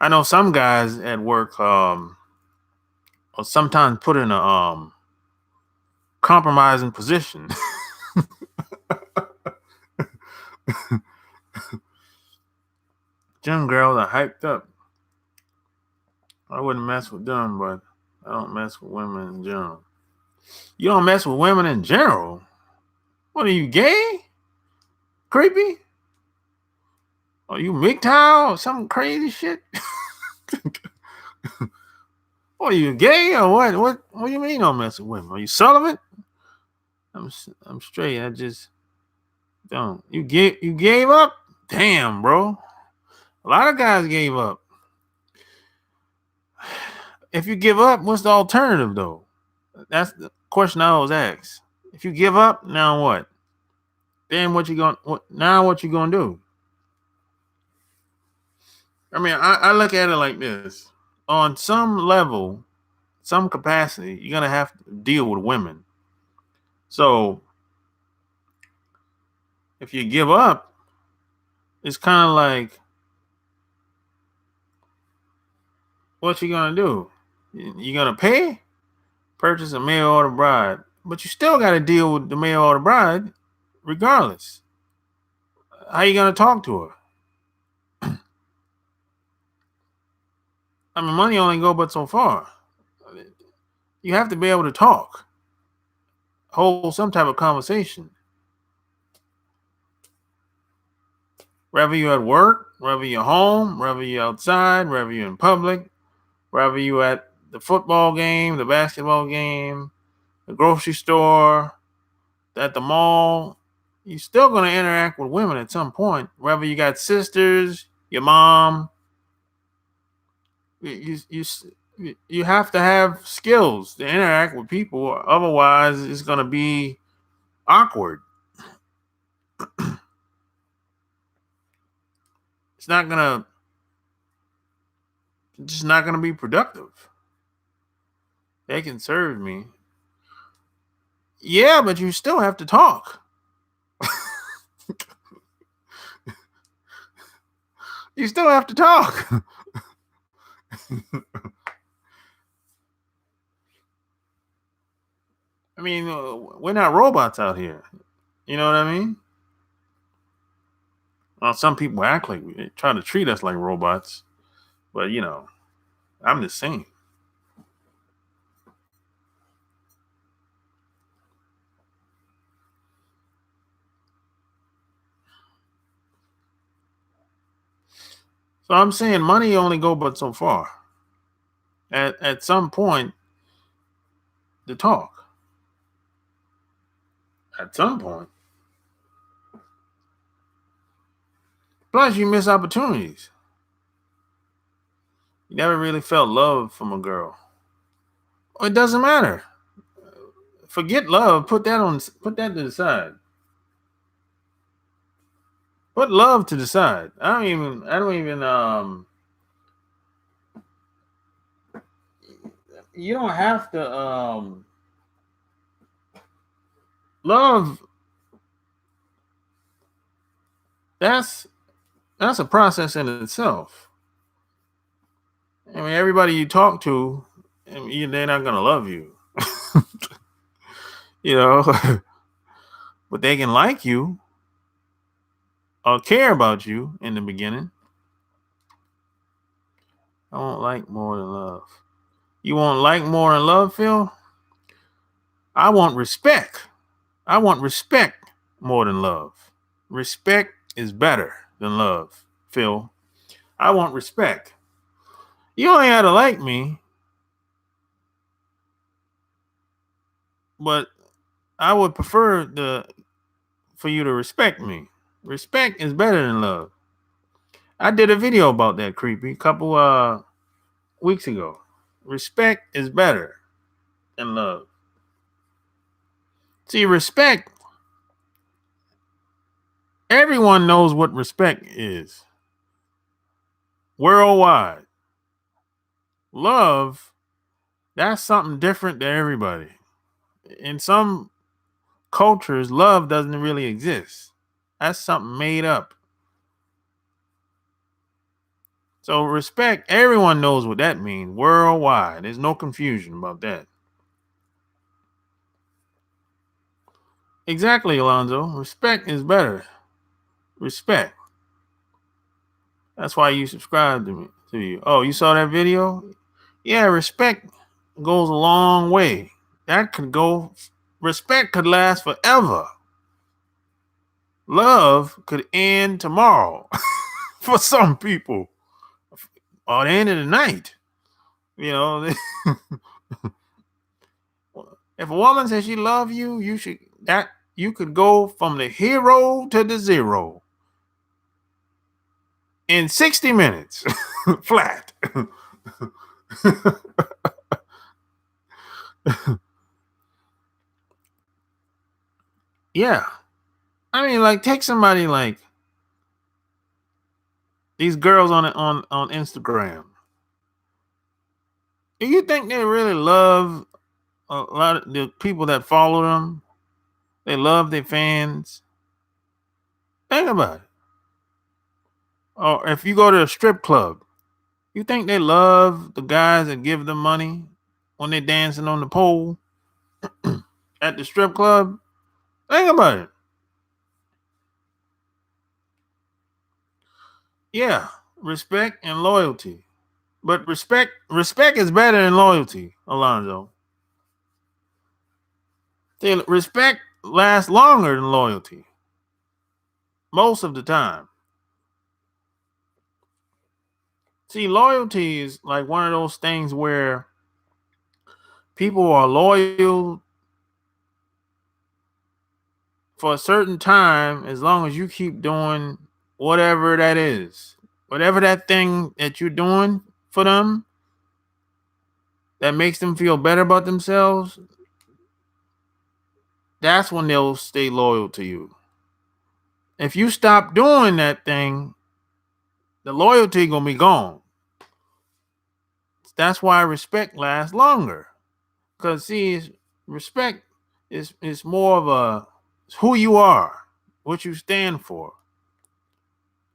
I know some guys at work or sometimes put in a compromising position. Gym girls are hyped up. I wouldn't mess with them, but I don't mess with women in general. You don't mess with women in general? What are you, gay? Creepy? Are you MGTOW or some crazy shit? What are you, gay or what? What do you mean you don't mess with women? Are you celibate? I'm straight. I just don't. You gave up? Damn, bro. A lot of guys gave up. If you give up, what's the alternative though? That's the question I always ask. If you give up, now what? Then what you gonna do? I mean, I look at it like this. On some level, some capacity, you're gonna have to deal with women. So if you give up, it's kind of like, what you gonna do? You gonna purchase a mail order bride, but you still got to deal with the mail order bride, regardless. How you gonna talk to her? I mean, money only go but so far. You have to be able to talk, hold some type of conversation. Whether you're at work, whether you're home, whether you're outside, whether you're in public, whether you're at the football game, the basketball game, the grocery store, at the mall, you're still going to interact with women at some point. Whether you got sisters, your mom, you have to have skills to interact with people. Otherwise, it's going to be awkward. It's not gonna just not gonna be productive. They can serve me. Yeah, but you still have to talk. You still have to talk. I mean, we're not robots out here. You know what I mean? Well, some people act like they try to treat us like robots, but I'm just saying. So I'm saying money only go but so far. At some point, to talk. At some point. Plus, you miss opportunities. You never really felt love from a girl. It doesn't matter. Forget love. Put that to the side. Put love to the side. I don't even you don't have to love. That's a process in itself. I mean, everybody you talk to, they're not gonna love you. you know, but they can like you or care about you in the beginning. I won't like more than love. You won't like more than love, Phil? I want respect. I want respect more than love. Respect is better than love, Phil. I want respect. You only have to like me, but I would prefer for you to respect me. Respect is better than love. I did a video about that, creepy, a couple weeks ago. Respect is better than love. See, respect, everyone knows what respect is. Worldwide. Love, that's something different to everybody. In some cultures, love doesn't really exist. That's something made up. So respect, everyone knows what that means worldwide. There's no confusion about that. Exactly, Alonzo. Respect is better. Respect. That's why you subscribe to you. Oh, you saw that video? Yeah, respect goes a long way. That could go. Respect could last forever. Love could end tomorrow for some people, or the end of the night. You know, if a woman says she love you, you could go from the hero to the zero in 60 minutes flat. Yeah. I mean, like, take somebody like these girls on Instagram. Do you think they really love a lot of the people that follow them? They love their fans. Think about it. Or if you go to a strip club, you think they love the guys that give them money when they're dancing on the pole at the strip club? Think about it. Yeah, respect and loyalty. But respect is better than loyalty, Alonzo. See, respect lasts longer than loyalty. Most of the time. See, loyalty is like one of those things where people are loyal for a certain time as long as you keep doing whatever that is. Whatever that thing that you're doing for them that makes them feel better about themselves, that's when they'll stay loyal to you. If you stop doing that thing, the loyalty gonna be gone. That's why respect lasts longer. Because see, respect is more of it's who you are, what you stand for.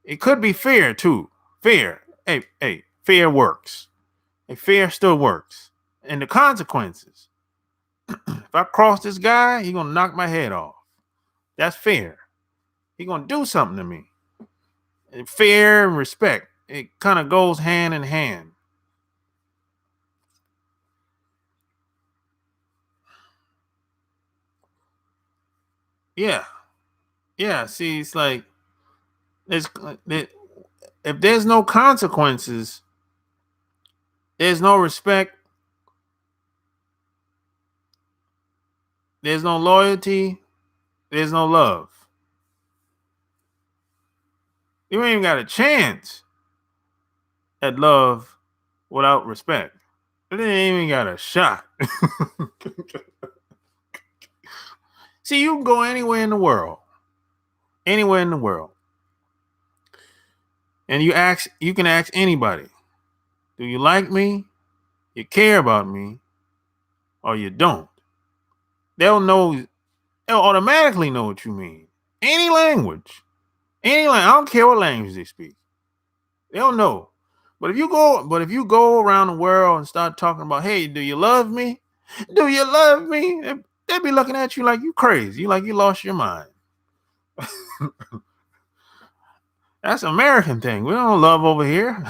It could be fear too. Fear. Hey, fear works. Hey, fear still works. And the consequences. If I cross this guy, he gonna knock my head off. That's fear. He gonna do something to me. And fear and respect. It kind of goes hand in hand. Yeah. Yeah. See, it's like there's if there's no consequences, there's no respect, there's no loyalty, there's no love. You ain't even got a chance at love without respect. It ain't even got a shot. See, you can go anywhere in the world, anywhere in the world, and you can ask anybody, do you like me? You care about me, or you don't? They'll know. They'll automatically know what you mean. Any language, I don't care what language they speak. They'll know. But if you go around the world and start talking about, hey, do you love me? Do you love me? They'll be looking at you like you crazy, like you lost your mind. That's an American thing. We don't love over here.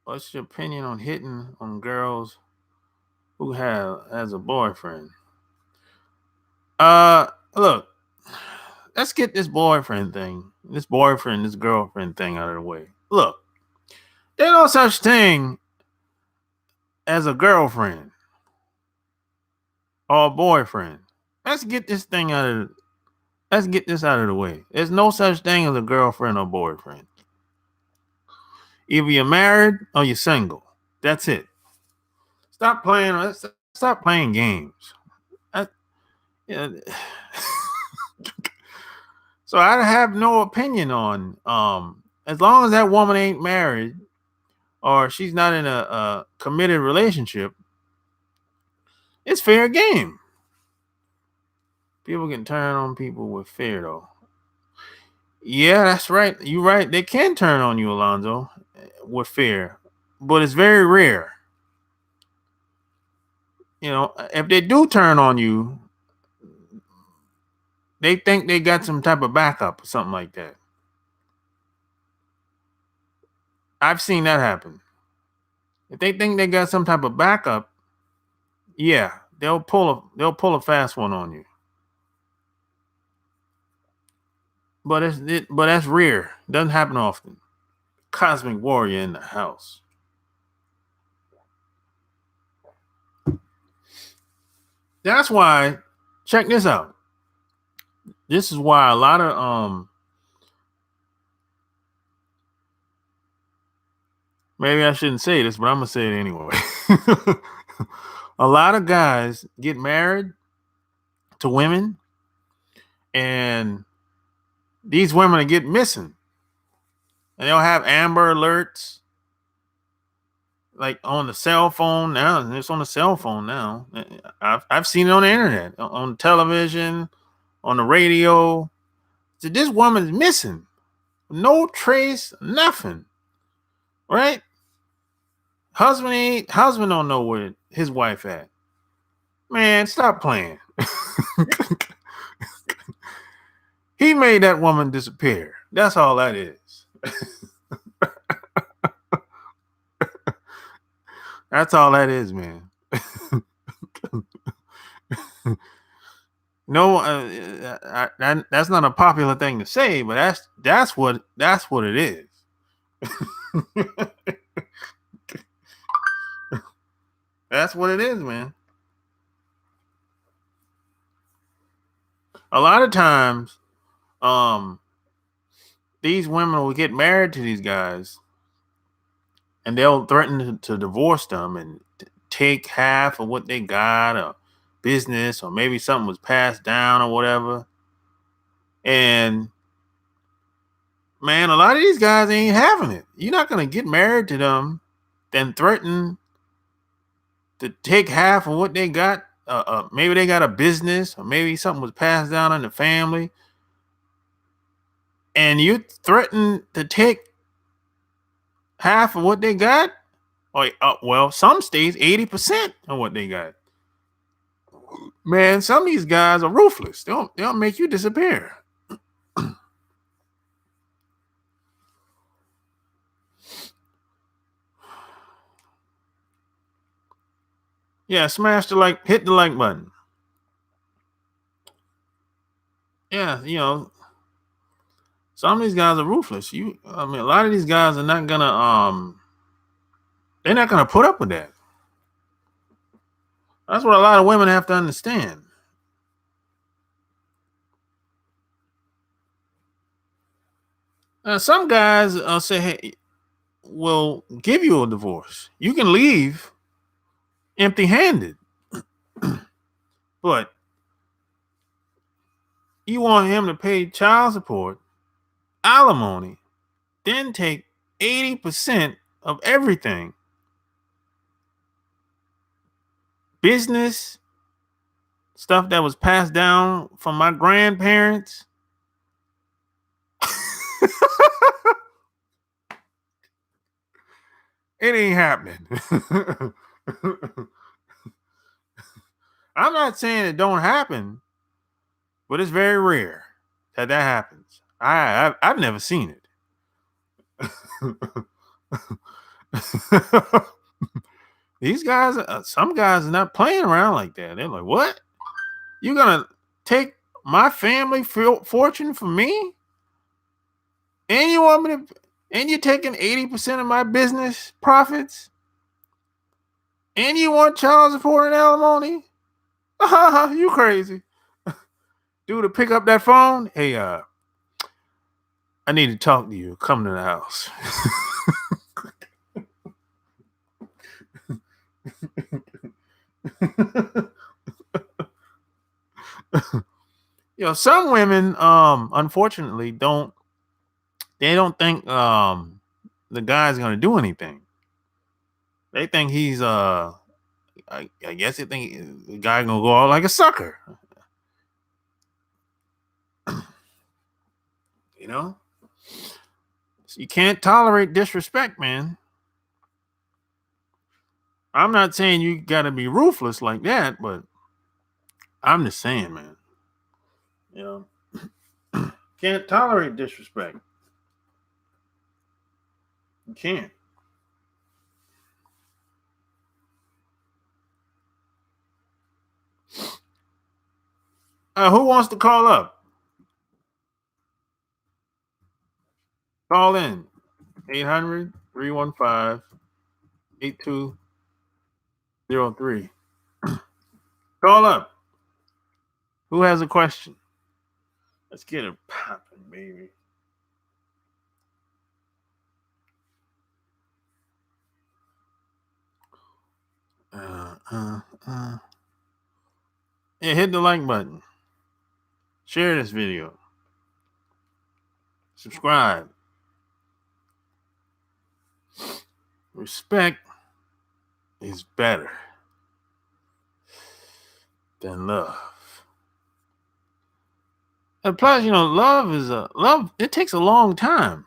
What's your opinion on hitting on girls who has a boyfriend? Look, let's get this boyfriend, this girlfriend thing out of the way. Look, there's no such thing as a girlfriend or a boyfriend. Let's get this thing out of Let's get this out of the way. There's no such thing as a girlfriend or boyfriend. Either you're married or you're single. That's it. Stop playing games. I, yeah. So I have no opinion on as long as that woman ain't married or she's not in a committed relationship, it's fair game. People can turn on people with fear, though. Yeah, that's right. You're right. They can turn on you, Alonzo, with fear, but it's very rare. You know, if they do turn on you, they think they got some type of backup or something like that. I've seen that happen. If they think they got some type of backup, yeah, they'll pull a fast one on you. But that's rare. Doesn't happen often. Cosmic warrior in the house. That's why. Check this out. This is why a lot of maybe I shouldn't say this, but I'm gonna say it anyway. A lot of guys get married to women, and these women are get missing, and they'll have Amber Alerts, like on the cell phone now. It's on the cell phone now. I've seen it on the internet, on television, on the radio. So this woman's missing, no trace, nothing. Right? Husband don't know where his wife at. Man, stop playing. He made that woman disappear. That's all that is. That's all that is, man. No, that's not a popular thing to say, but that's what it is. That's what it is, man. A lot of times, these women will get married to these guys, and they'll threaten to divorce them and take half of what they got, or business, or maybe something was passed down or whatever. And man, a lot of these guys ain't having it. You're not gonna get married to them, then threaten to take half of what they got. Maybe they got a business, or maybe something was passed down in the family, and you threaten to take half of what they got. Or well, some states 80% of what they got. Man, some of these guys are ruthless. They'll make you disappear. Yeah, hit the like button. Yeah, some of these guys are ruthless. A lot of these guys are not gonna they're not gonna put up with that. That's what a lot of women have to understand. Some guys say, "Hey, we'll give you a divorce. You can leave empty-handed, but you want him to pay child support, alimony, then take 80% of everything, business, stuff that was passed down from my grandparents." It ain't happening. I'm not saying it don't happen, but it's very rare that happens. I've never seen it. These guys, some guys are not playing around like that. They're like, "What? You're gonna take my family fortune for me, and you want me to, and you're taking 80% of my business profits, and you want child support and alimony? You crazy. Dude, to pick up that phone, hey, I need to talk to you. Come to the house. Some women, unfortunately, don't think the guy's gonna do anything. They think he's I guess they think the guy gonna go out like a sucker. You know? So you can't tolerate disrespect, man. I'm not saying you gotta be ruthless like that, but I'm just saying, man. You know, can't tolerate disrespect. You can't. Who wants to call up? Call in 800-315-8203. Call up. Who has a question? Let's get it popping, baby. Yeah, hit the like button. Share this video. Subscribe. Respect is better than love. And plus, love. It takes a long time.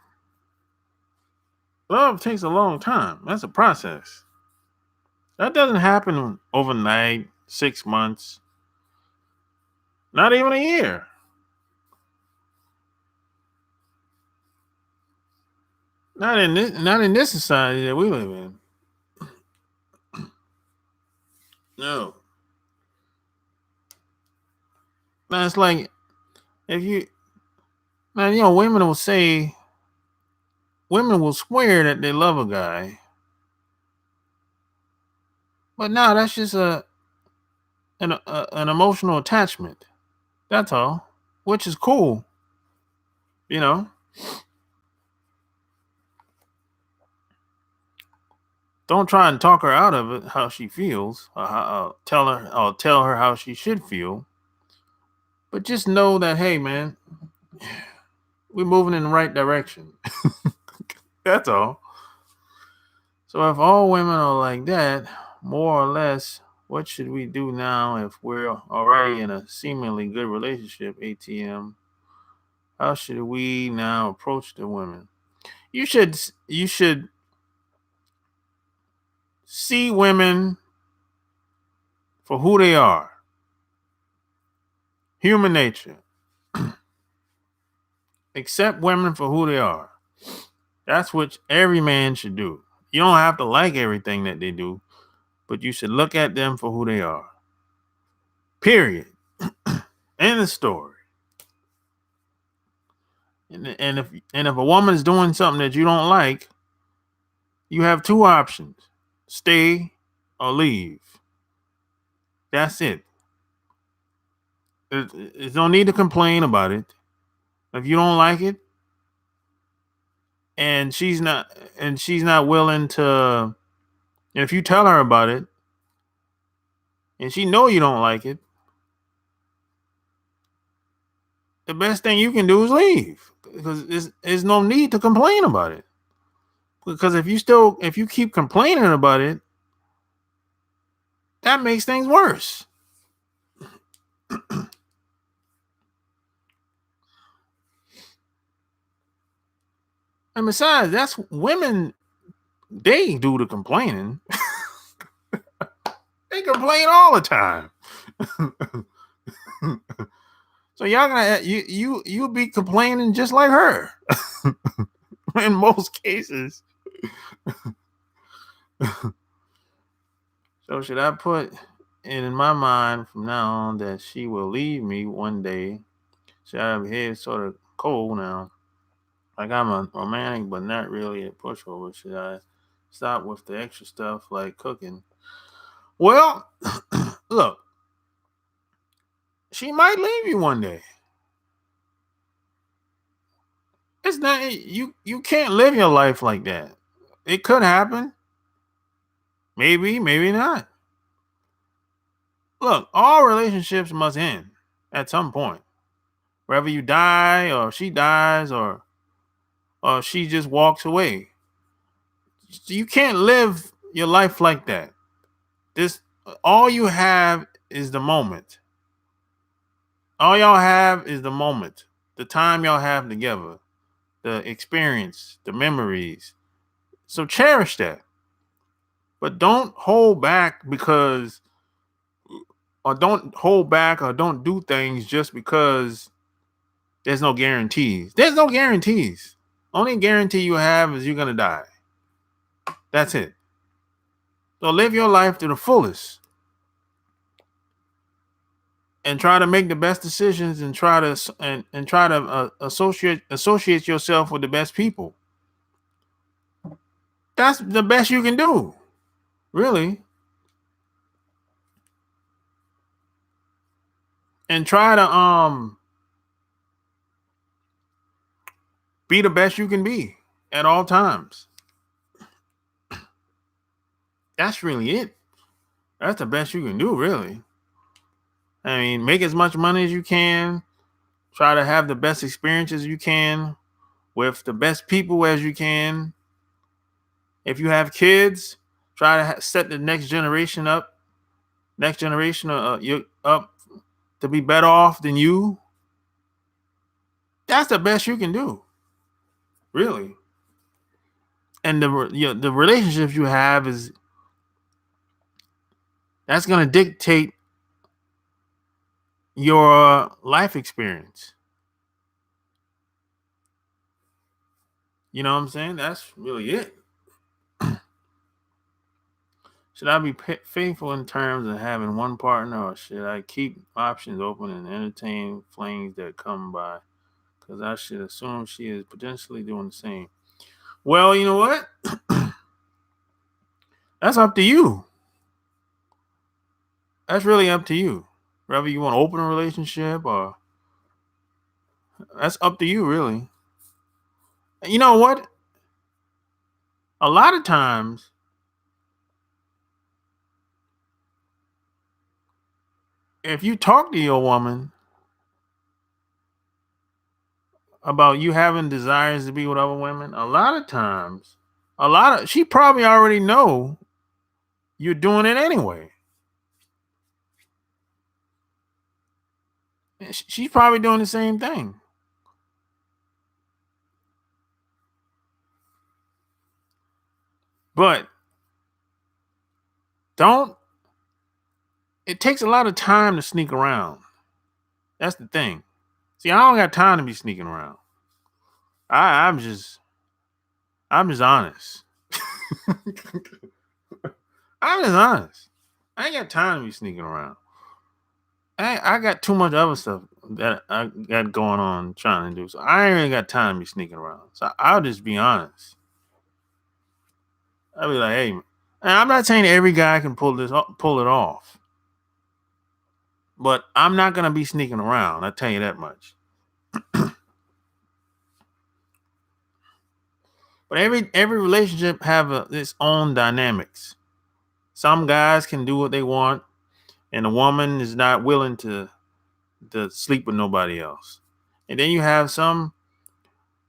Love takes a long time. That's a process. That doesn't happen overnight. 6 months. Not even a year. Not in this society that we live in. No. Man, it's like if you, man, women will swear that they love a guy, but no, that's just an emotional attachment. That's all, which is cool. Don't try and talk her out of it. How she feels, I'll tell her how she should feel. But just know that, hey, man, we're moving in the right direction. That's all. So if all women are like that, more or less, what should we do now if we're already in a seemingly good relationship, ATM? How should we now approach the women? You should see women for who they are. Human nature. Accept women for who they are. That's what every man should do. You don't have to like everything that they do, but you should look at them for who they are. Period. End of story. And if a woman is doing something that you don't like, you have two options: stay or leave. That's it. There's no need to complain about it. If you don't like it, and she's not willing to, if you tell her about it, and she know you don't like it, the best thing you can do is leave, because there's no need to complain about it. Because if you keep complaining about it, that makes things worse. And besides, that's women, they do the complaining. They complain all the time. So y'all gonna you'll be complaining just like her in most cases. So should I put and in my mind from now on that she will leave me one day. See, I have head sort of cold now. Like I'm a romantic, but not really a pushover. Should I stop with the extra stuff like cooking? Well, look, she might leave you one day. It's not you can't live your life like that. It could happen. Maybe, maybe not. Look, all relationships must end at some point. Whether you die or she dies or she just walks away. You can't live your life like that. This all you have is the moment. All y'all have is the moment. The time y'all have together. The experience, the memories. So cherish that. But don't hold back because or don't hold back or don't do things just because there's no guarantees. There's no guarantees. Only guarantee you have is you're going to die. That's it. So live your life to the fullest and try to make the best decisions and try to associate yourself with the best people. That's the best you can do. Really. And try to be the best you can be at all times. That's really it. That's the best you can do, really. I mean, make as much money as you can. Try to have the best experiences you can with the best people as you can. If you have kids, try to set the next generation up. Next generation you up to be better off than you. That's the best you can do, really. And the relationships you have is that's going to dictate your life experience. You know what I'm saying? That's really it. Should I be faithful in terms of having one partner, or should I keep options open and entertain flings that come by? Because I should assume she is potentially doing the same. Well, you know what? That's up to you. That's really up to you. Whether you want to open a relationship or that's up to you, really. You know what? A lot of times, if you talk to your woman about you having desires to be with other women, a lot of times, she probably already know you're doing it anyway. She's probably doing the same thing. But it takes a lot of time to sneak around. That's the thing. See, I don't got time to be sneaking around. I'm just honest. I'm just honest. I ain't got time to be sneaking around. I got too much other stuff that I got going on trying to do. So I ain't really got time to be sneaking around. So I'll just be honest. I'll be like, hey, and I'm not saying every guy can pull it off. But I'm not gonna be sneaking around. I tell you that much. But every relationship have its own dynamics. Some guys can do what they want, and the woman is not willing to sleep with nobody else. And then you have some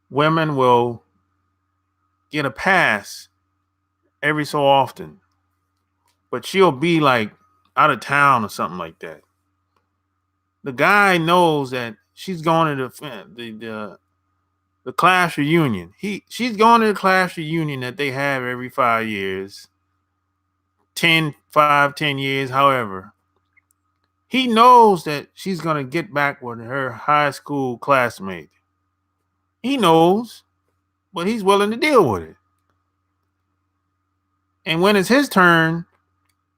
women will get a pass every so often, but she'll be like out of town or something like that. The guy knows that she's going to the class reunion. She's going to the class reunion that they have every 5 years, 10 years, however. He knows that she's going to get back with her high school classmate. He knows, but he's willing to deal with it. And when it's his turn,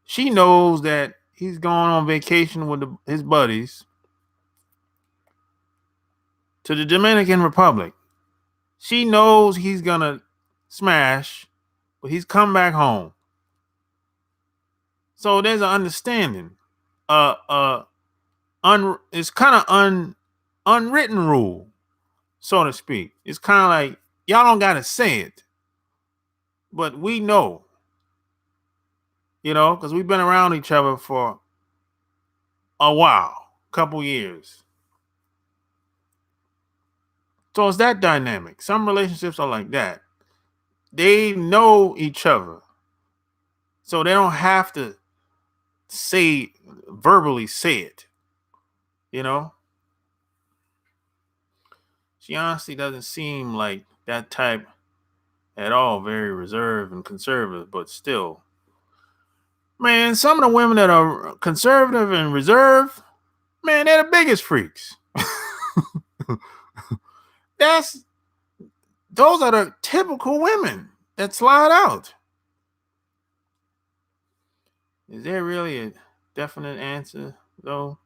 she knows that he's going on vacation with his buddies to the Dominican Republic. She knows he's gonna smash, but he's come back home. So there's an understanding. It's kind of unwritten rule, so to speak. It's kind of like y'all don't gotta say it, but we know, because we've been around each other for a while, couple years. So it's that dynamic. Some relationships are like that. They know each other, so they don't have to verbally say it. She honestly doesn't seem like that type at all. Very reserved and conservative, but still, man, some of the women that are conservative and reserved, man, they're the biggest freaks. Those are the typical women that slide out. Is there really a definite answer, though?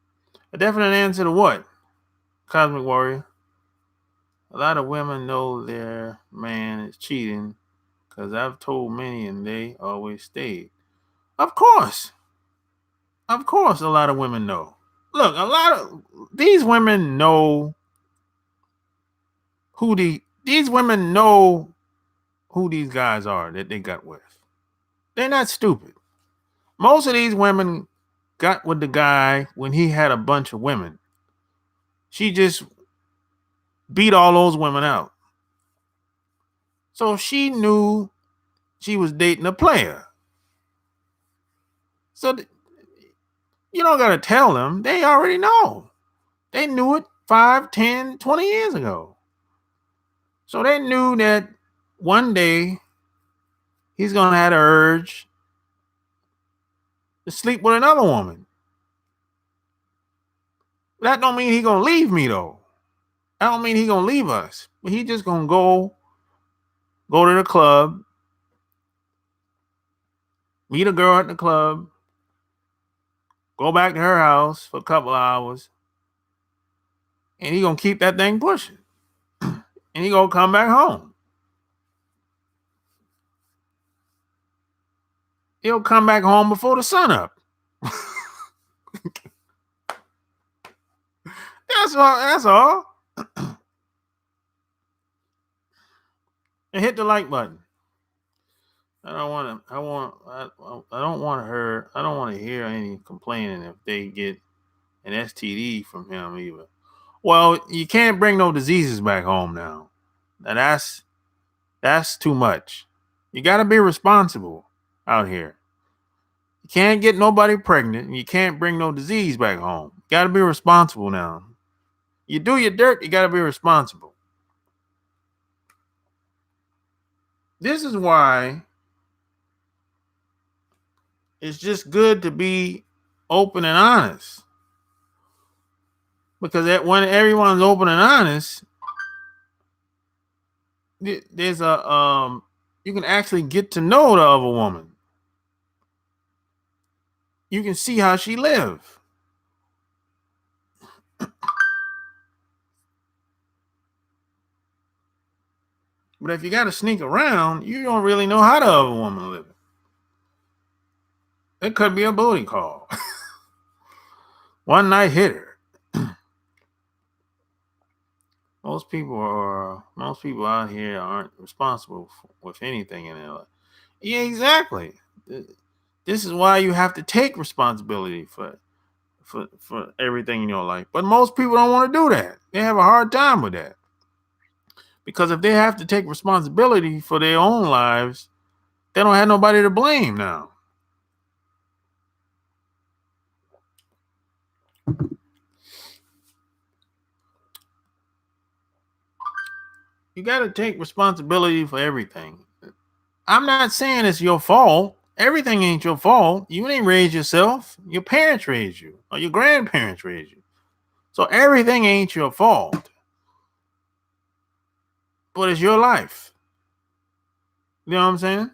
A definite answer to what? Cosmic Warrior. A lot of women know their man is cheating because I've told many and they always stayed. Of course. Of course, a lot of women know. Look, a lot of these women know these women know who these guys are that they got with. They're not stupid. Most of these women got with the guy when he had a bunch of women. She just beat all those women out. So she knew she was dating a player. So you don't got to tell them. They already know. They knew it 5, 10, 20 years ago. So they knew that one day he's going to have the urge to sleep with another woman. That don't mean he's going to leave me, though. That don't mean he's going to leave us. But he just going to go to the club, meet a girl at the club, go back to her house for a couple of hours, and he going to keep that thing pushing. And he going to come back home. He'll come back home before the sun up. That's all. And hit the like button. I don't want to hear any complaining if they get an STD from him either. Well, you can't bring no diseases back home now. Now that's too much. You got to be responsible out here. You can't get nobody pregnant and you can't bring no disease back home. You got to be responsible now. You do your dirt, you got to be responsible. This is why it's just good to be open and honest. Because when everyone's open and honest, there's you can actually get to know the other woman. You can see how she live. But if you got to sneak around, you don't really know how the other woman live. It could be a booty call. One night hitter. Most people out here aren't responsible with anything in their life. Yeah, exactly. This is why you have to take responsibility for everything in your life. But most people don't want to do that. They have a hard time with that. Because if they have to take responsibility for their own lives, they don't have nobody to blame now. You got to take responsibility for everything. I'm not saying it's your fault. Everything ain't your fault. You ain't raised yourself. Your parents raised you, or your grandparents raised you. So everything ain't your fault. But it's your life. You know what I'm saying?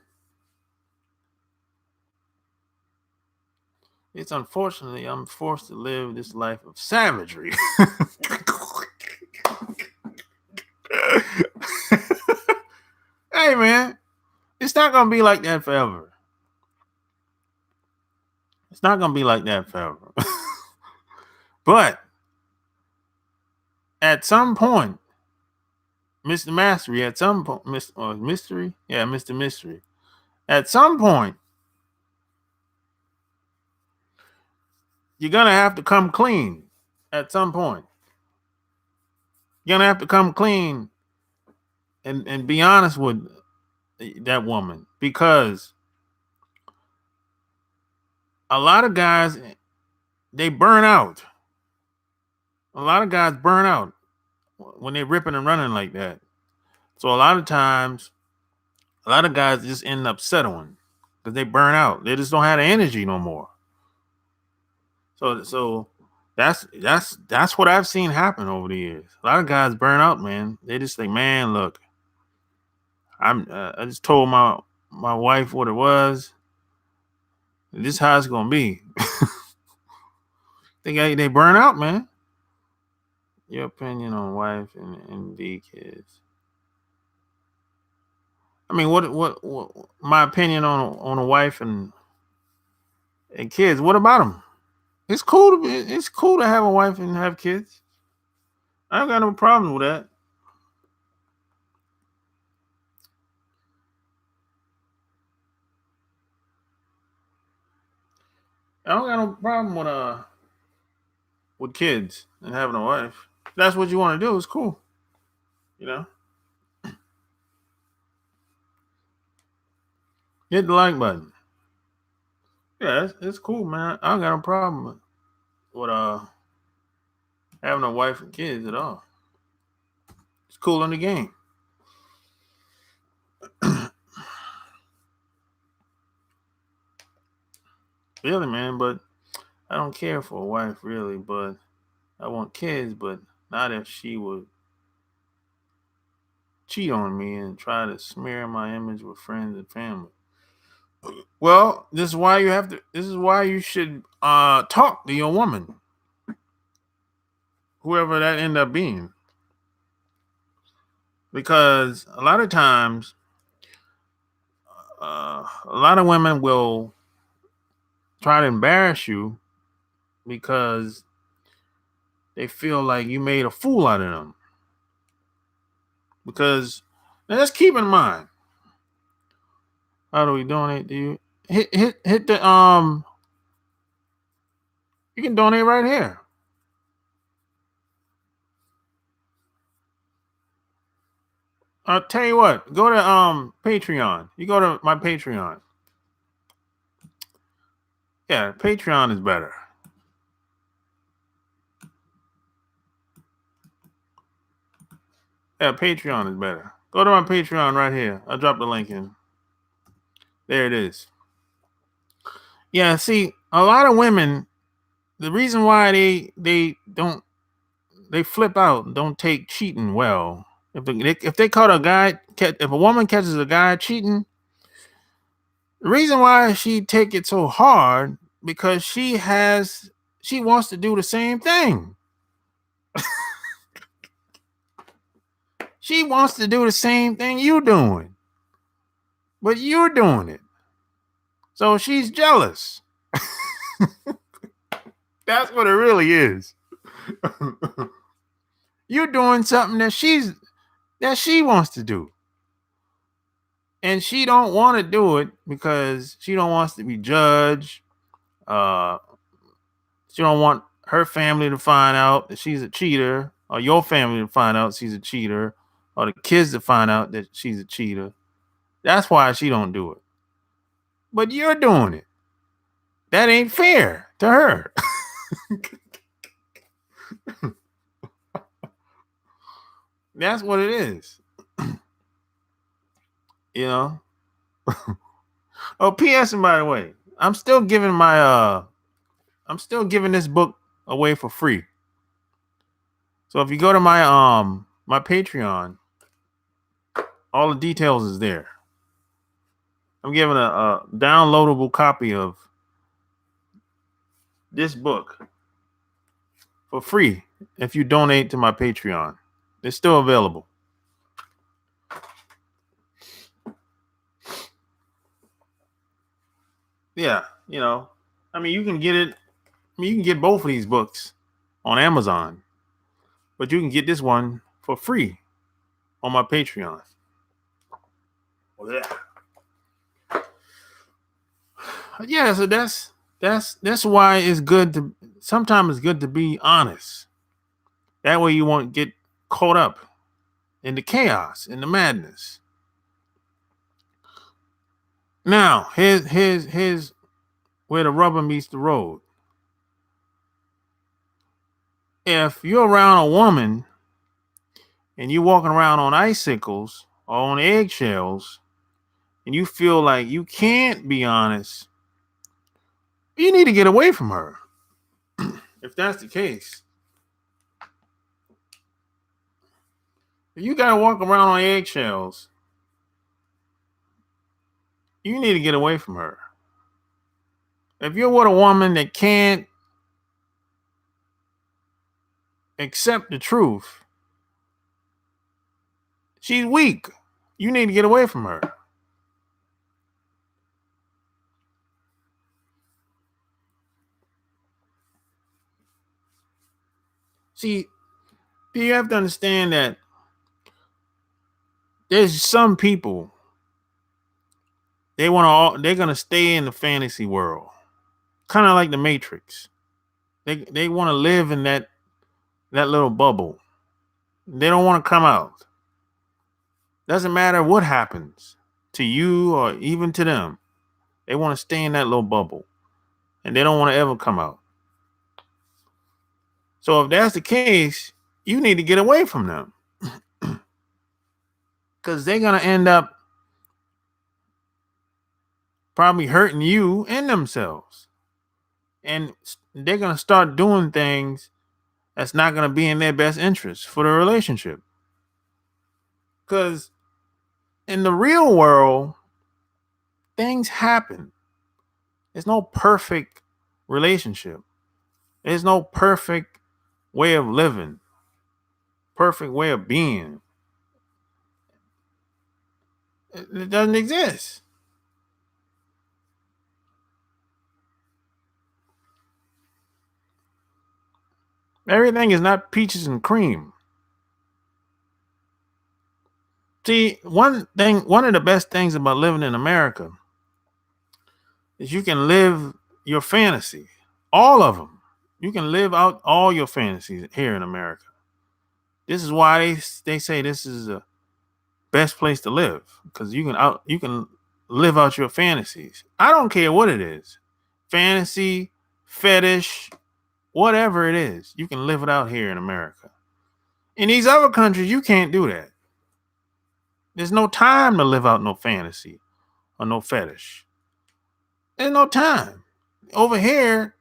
It's unfortunately I'm forced to live this life of savagery. Hey man, it's not gonna be like that forever. It's not gonna be like that forever. But at some point, Mr. Mastery, at some point, Mystery, yeah, Mr. Mystery. At some point, you're gonna have to come clean. At some point, you're gonna have to come clean and be honest with that woman, because a lot of guys, they burn out. A lot of guys burn out when they're ripping and running like that. So a lot of times, a lot of guys just end up settling because they burn out. They just don't have the energy no more. So that's what I've seen happen over the years. A lot of guys burn out, man. They just think, man, look, I just told my wife what it was. This is how it's gonna be. They burn out, man. Your opinion on wife and the kids. I mean, what my opinion on a wife and kids? What about them? It's cool to have a wife and have kids. I don't got no problem with that. I don't got no problem with kids and having a wife. If that's what you want to do, it's cool. You know, hit the like button. Yeah, it's cool, man. I don't got no problem with having a wife and kids at all. It's cool in the game. Really, man. But I don't care for a wife, really. But I want kids, but not if she would cheat on me and try to smear my image with friends and family. Well, this is why you have to. This is why you should talk to your woman, whoever that end up being, because a lot of times, a lot of women will try to embarrass you because they feel like you made a fool out of them. Because now let's keep in mind, how do we donate? Do you hit the You can donate right here. I'll tell you what. Go to Patreon. You go to my Patreon. Yeah, Patreon is better. Yeah, Patreon is better. Go to my Patreon right here. I'll drop the link in. There it is. Yeah, see, a lot of women, the reason why they flip out and don't take cheating well. If they caught a guy, if a woman catches a guy cheating, the reason why she take it so hard, because she wants to do the same thing. She wants to do the same thing you doing, but you're doing it. So she's jealous. That's what it really is. You're doing something that she wants to do, and she don't want to do it because she don't want to be judged. Uh, she don't want her family to find out that she's a cheater, or your family to find out she's a cheater, or the kids to find out that she's a cheater. That's why she don't do it. But you're doing it. That ain't fair to her. That's what it is. You know. Oh, P.S. and by the way, I'm still giving this book away for free. So if you go to my Patreon, all the details is there. I'm giving a downloadable copy of this book for free if you donate to my Patreon. It's still available. Yeah, I mean, you can get it. I mean, you can get both of these books on Amazon, but you can get this one for free on my Patreon. Well, yeah. So that's why it's good to. Sometimes it's good to be honest. That way you won't get caught up in the chaos, in the madness. Now, here's where the rubber meets the road. If you're around a woman and you're walking around on icicles or on eggshells, and you feel like you can't be honest, you need to get away from her. If that's the case, if you gotta walk around on eggshells, you need to get away from her. If you're with a woman that can't accept the truth, she's weak. You need to get away from her. See, you have to understand that there's some people they're gonna stay in the fantasy world, kind of like the Matrix. They want to live in that little bubble. They don't want to come out. Doesn't matter what happens to you or even to them. They want to stay in that little bubble, and they don't want to ever come out. So if that's the case, you need to get away from them, because they're gonna end up probably hurting you and themselves, and they're gonna start doing things that's not gonna be in their best interest for the relationship. Because in the real world, things happen. There's no perfect relationship. There's no perfect way of living, perfect way of being. It doesn't exist. Everything is not peaches and cream. See, one of the best things about living in America is you can live your fantasy, all of them. You can live out all your fantasies here in America. This is why they say this is the best place to live, because you can live out your fantasies. I don't care what it is, fantasy, fetish, whatever it is, you can live it out here in America. In these other countries, you can't do that. There's no time to live out no fantasy or no fetish. There's no time. Over here,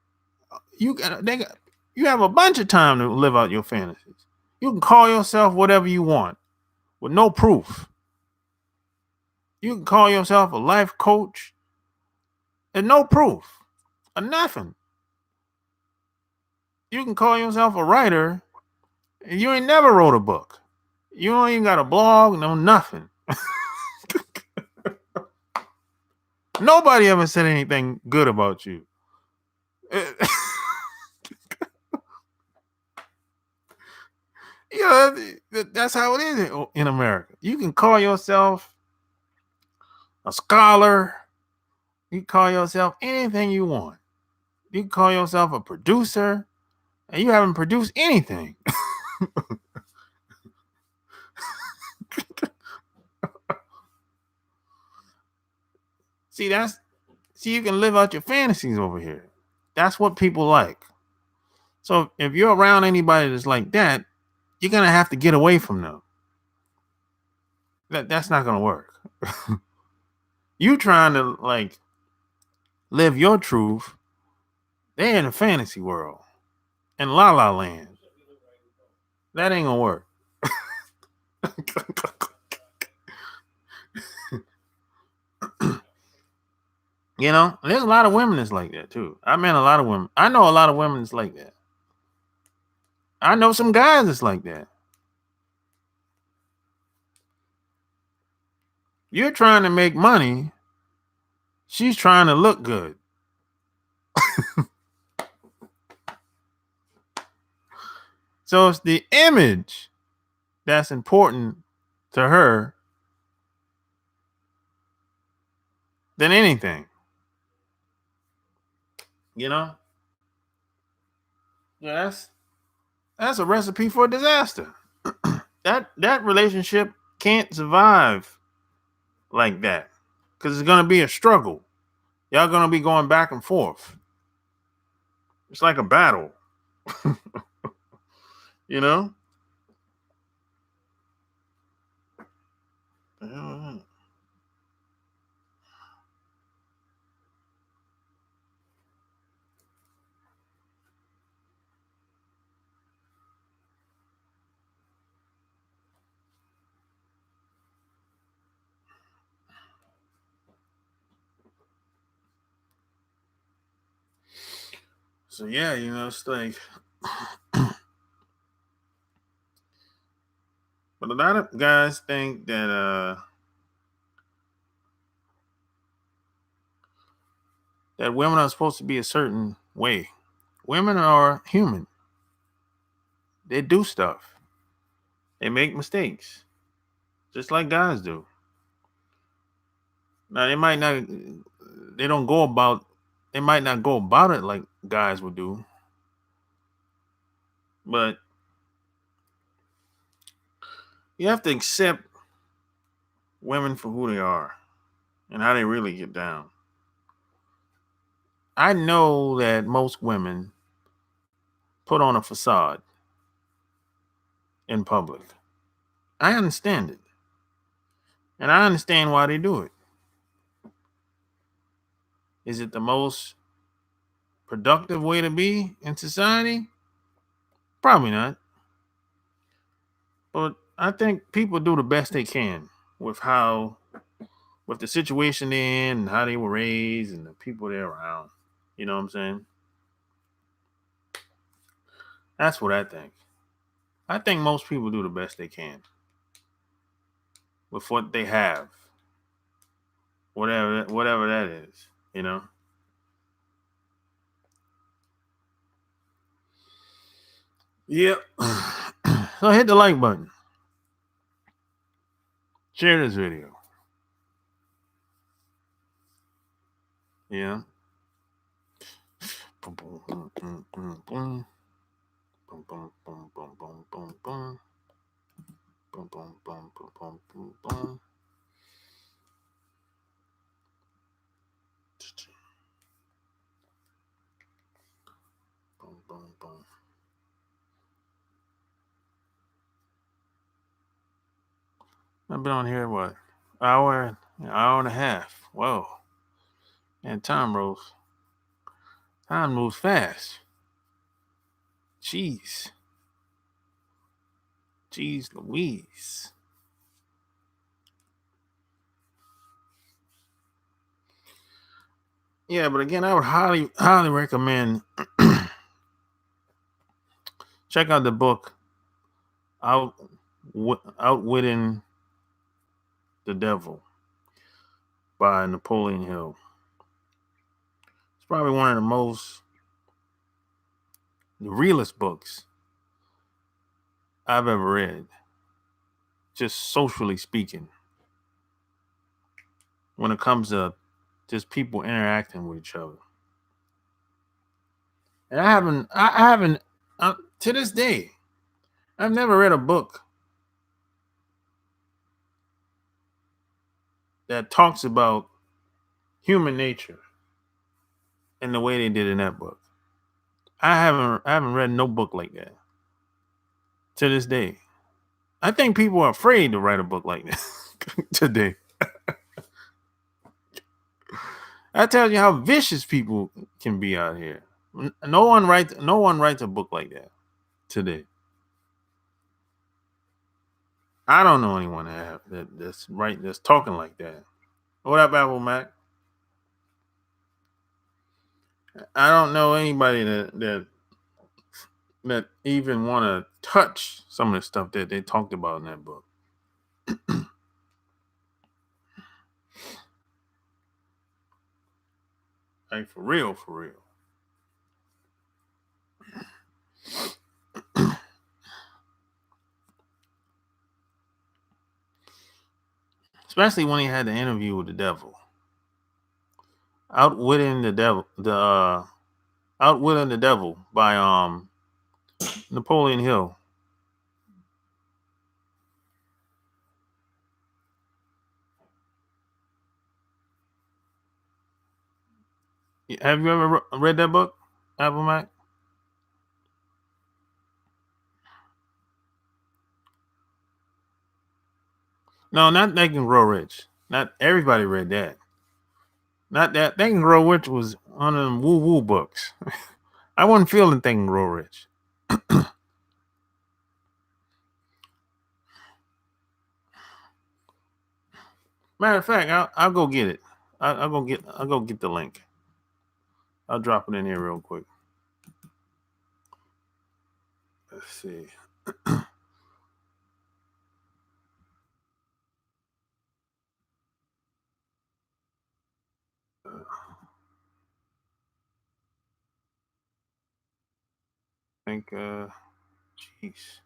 you have a bunch of time to live out your fantasies. You can call yourself whatever you want with no proof. You can call yourself a life coach and no proof or nothing. You can call yourself a writer and you ain't never wrote a book. You don't even got a blog, no nothing. Nobody ever said anything good about you. That's how it is in America. You can call yourself a scholar. You can call yourself anything you want. You can call yourself a producer, and you haven't produced anything. See, you can live out your fantasies over here. That's what people like. So if you're around anybody that's like that, you're gonna have to get away from them. That's not gonna work. You trying to live your truth. They're in a fantasy world, in La La Land. That ain't gonna work. You know, there's a lot of women that's like that too. I mean, a lot of women. I know a lot of women that's like that. I know some guys that's like that. You're trying to make money. She's trying to look good. So it's the image that's important to her than anything. You know? Yeah, that's a recipe for disaster. That relationship can't survive like that. Because it's gonna be a struggle. Y'all gonna be going back and forth. It's like a battle. You know? So yeah, you know, it's like but a lot of guys think that women are supposed to be a certain way. Women are human. They do stuff. They make mistakes. Just like guys do. Now they don't go about they might not go about it like guys would do. But you have to accept women for who they are and how they really get down. I know that most women put on a facade in public. I understand it. And I understand why they do it. Is it the most productive way to be in society? Probably not. But I think people do the best they can with with the situation they're in and how they were raised and the people they're around. You know what I'm saying? That's what I think. I think most people do the best they can with what they have, whatever that is. You know. Yep. So hit the like button. Share this video. Yeah. Boom, boom, boom, boom, boom, boom. Boom, boom, boom, boom, boom, boom, boom. Boom, boom, boom, boom, boom, boom, boom. Boom, boom, boom. I've been on here what? Hour and a half. Whoa. And time moves fast. Jeez. Jeez Louise. Yeah, but again, I would highly recommend check out the book Outwitting the Devil by Napoleon Hill. It's probably one of the realist books I've ever read. Just socially speaking. When it comes to just people interacting with each other. And I haven't to this day, I've never read a book that talks about human nature in the way they did in that book. I haven't read no book like that to this day. I think people are afraid to write a book like that today. That tells you how vicious people can be out here. No one writes a book like that today. I don't know anyone that's talking like that. What up, Apple Mac? I don't know anybody that even want to touch some of the stuff that they talked about in that book. Like for real, for real. Especially when he had the interview with the devil. Outwitting the devil, the Outwitting the Devil by Napoleon Hill. Have you ever read that book, Apple Mac? No, not They Can Grow Rich. Not everybody read that. Not that They Can Grow Rich was one of them woo woo books. I wasn't feeling They Can Grow Rich. Matter of fact, I'll go get it. I'll go get the link. I'll drop it in here real quick. Let's see. I think jeez.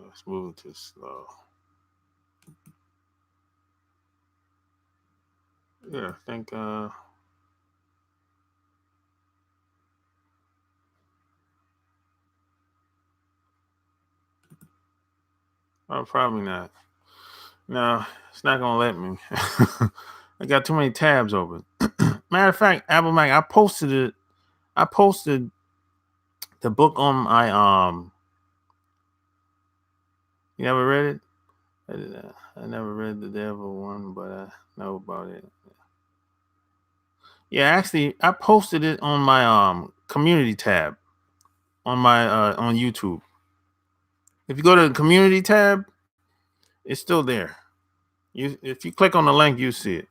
Let's move to slow. Yeah, I think oh, probably not. No, it's not gonna let me. I got too many tabs open. Matter of fact, Apple Mac, I posted it. I posted the book on my You never read it? I never read the Devil one, but I know about it. Yeah, actually, I posted it on my community tab on my on YouTube. If you go to the community tab, it's still there. If you click on the link, you see it.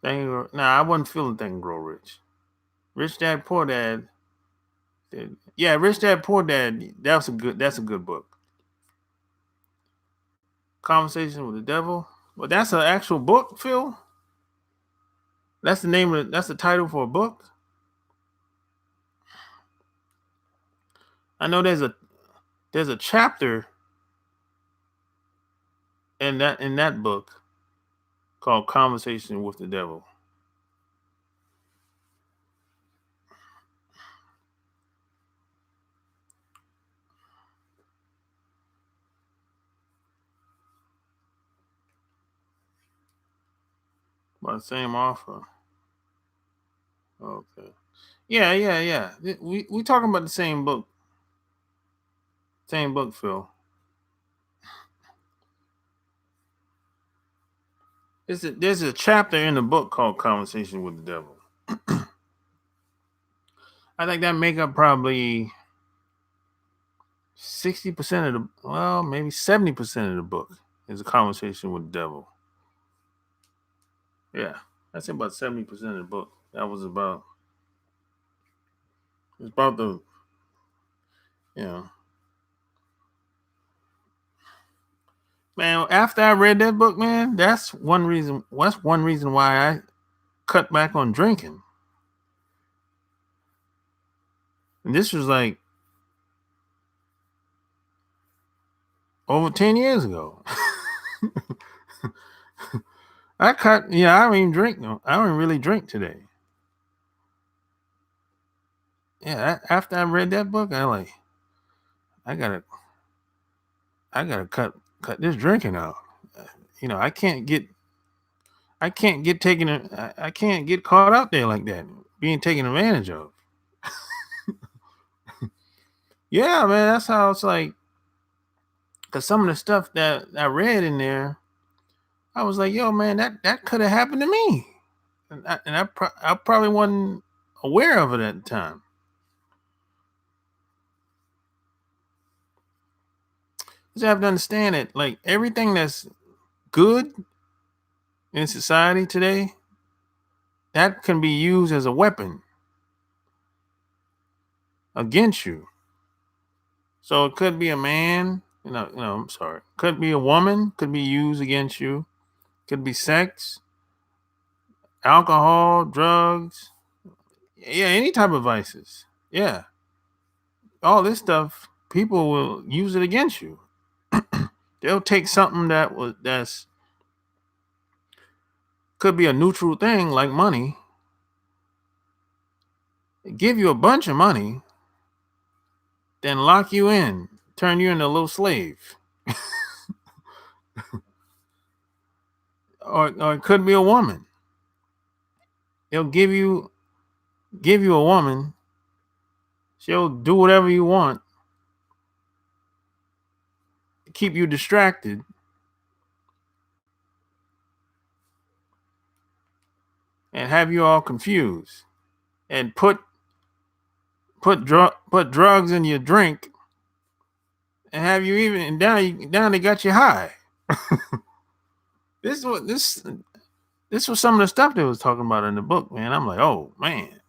Nah, I wasn't feeling Think and Grow Rich. Rich Dad Poor Dad. Yeah, Rich Dad Poor Dad. That's a good book. Conversation with the Devil. Well, that's an actual book, Phil. That's the name of it. That's the title for a book. I know there's a chapter in that book called Conversation with the Devil. By the same author. Okay. Yeah, yeah, yeah. We talking about the same book. Same book, Phil. There's a chapter in the book called Conversation with the Devil. I think that make up probably 60% of the maybe 70% of the book is a conversation with the devil. Yeah. That's about 70% of the book. That was about it's about the you know man, after I read that book, man, that's one reason why I cut back on drinking. And this was like over 10 years ago. I don't even drink. No, I don't really drink today. Yeah, after I read that book, I gotta, I gotta cut this drinking out. You know, I can't get taken, I can't get caught out there like that, being taken advantage of. Yeah, man, that's how it's like. Cause some of the stuff that I read in there, I was like, yo, man, that could have happened to me, I probably wasn't aware of it at the time. You have to understand it. Like everything that's good in society today, that can be used as a weapon against you. So it could be a man, I'm sorry. Could be a woman, could be used against you. Could be sex, alcohol, drugs, yeah, any type of vices. Yeah. All this stuff, people will use it against you. They'll take something that's could be a neutral thing like money, give you a bunch of money, then lock you in, turn you into a little slave. Or it could be a woman. They'll give you a woman. She'll do whatever you want to keep you distracted, and have you all confused, and put drugs in your drink, and have you even and down they got you high. This is what this was some of the stuff they was talking about in the book, man. I'm like, oh man,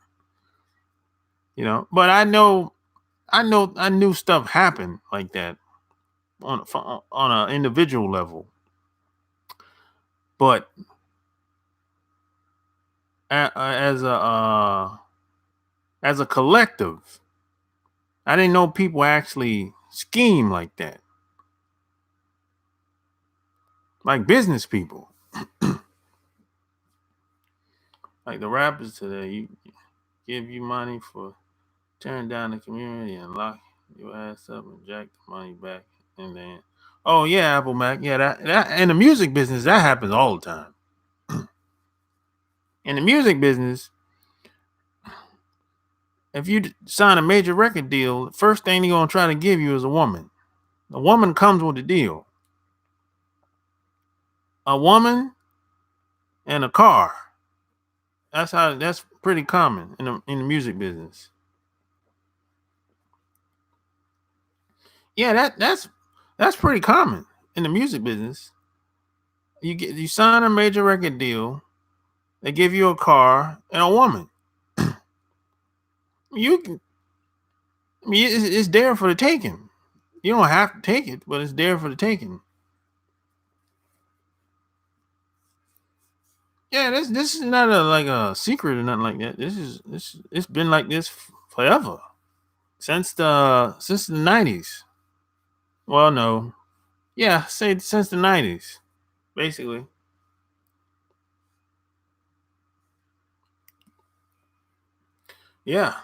But I knew stuff happened like that on an individual level, but as a collective, I didn't know people actually scheme like that, like business people, like the rappers today. You give you money for tearing down the community and lock your ass up and jack the money back, and then, oh yeah, Apple Mac, yeah, that in the music business that happens all the time. In the music business, if you sign a major record deal, the first thing they're gonna try to give you is a woman. A woman comes with the deal. A woman and a car. That's pretty common in the music business. Yeah, that's pretty common in the music business. You sign a major record deal, they give you a car and a woman. You can, I mean, it's there for the taking. You don't have to take it, but it's there for the taking. Yeah, this is not like a secret or nothing like that. This it's been like this forever, since the 90s. Well, no, yeah, say since the 90s, basically. Yeah,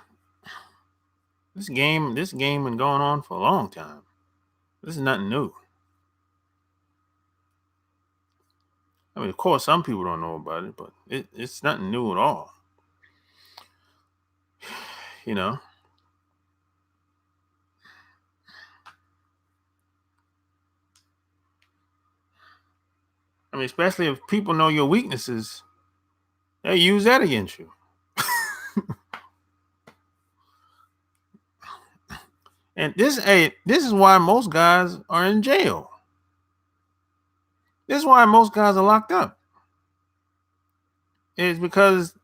this game been going on for a long time. This is nothing new. I mean, of course, some people don't know about it, but it's nothing new at all. You know, I mean, especially if people know your weaknesses, they use that against you. And this is why most guys are in jail. This is why most guys are locked up. It's because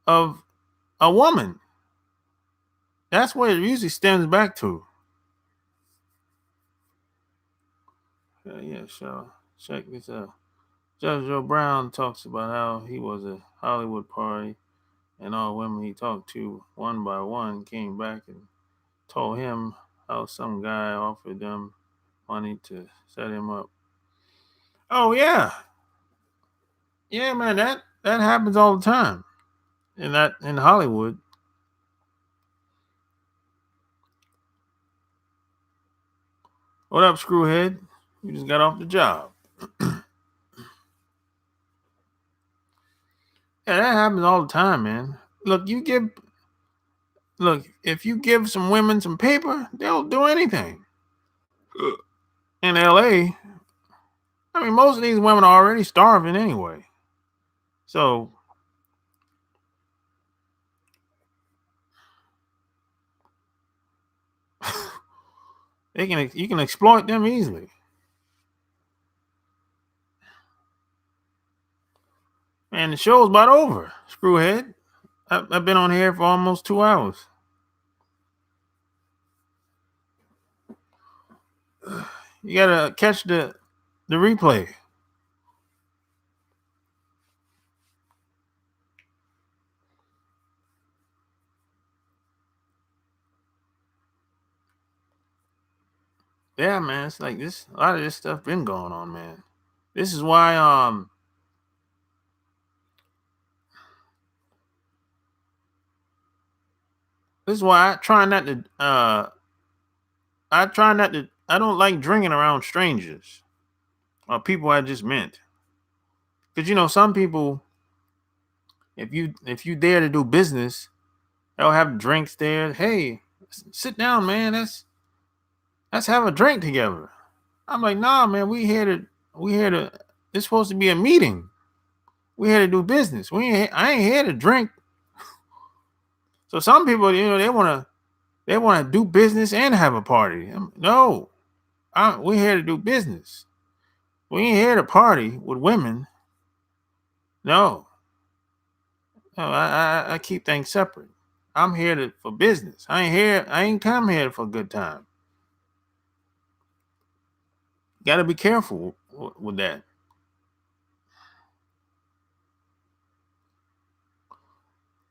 of a woman. That's what it usually stems back to. Yeah, sure. Check this out. Judge Joe Brown talks about how he was a Hollywood party, and all women he talked to one by one came back and told him how some guy offered them money to set him up. Oh yeah, yeah, man. That happens all the time in Hollywood. What up, screwhead? You just got off the job. Yeah, that happens all the time, man. Look, if you give some women some paper, they'll do anything. In LA, I mean, most of these women are already starving anyway. So you can exploit them easily. Man, the show's about over. Screwhead. I've been on here for almost 2 hours. You gotta catch the replay. Yeah, man. It's like this. A lot of this stuff been going on, man. This is why I try not to I don't like drinking around strangers or people I just met. Cause some people, if you dare to do business, they'll have drinks there. Hey, sit down, man. Let's have a drink together. I'm like, nah, man. We here to. It's supposed to be a meeting. We here to do business. I ain't here to drink. So some people, they wanna do business and have a party. No, we're here to do business. We ain't here to party with women. No, no. I keep things separate. I'm here for business. I ain't come here for a good time. Got to be careful with that.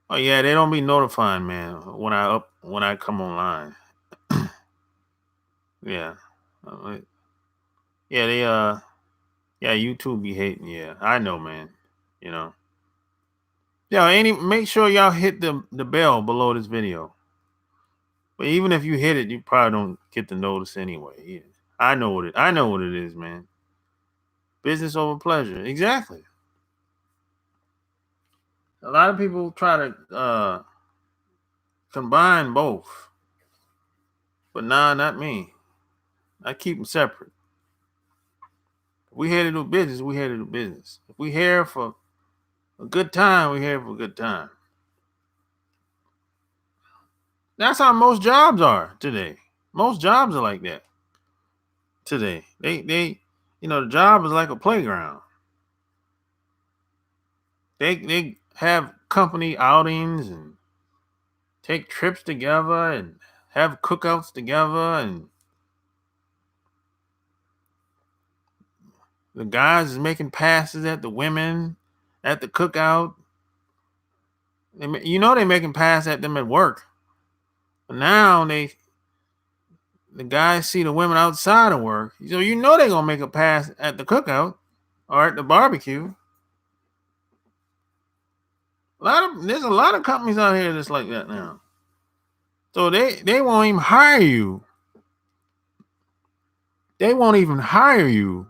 Oh yeah, they don't be notifying, man, when I come online. Yeah, Uh, yeah, yeah, YouTube be hating. Yeah, I know, man. You know, yeah. Make sure y'all hit the bell below this video. But even if you hit it, you probably don't get the notice anyway. Yeah. I know what it is, man. Business over pleasure. Exactly. A lot of people try to combine both, but nah, not me. I keep them separate. If we here to do business, we here to do business. If we here for a good time, we here for a good time. That's how most jobs are today. Most jobs are like that today. The job is like a playground. They have company outings and take trips together and have cookouts together, and the guys is making passes at the women at the cookout. They making passes at them at work. But now the guys see the women outside of work, so they're gonna make a pass at the cookout or at the barbecue. There's a lot of companies out here that's like that now. So they won't even hire you. They won't even hire you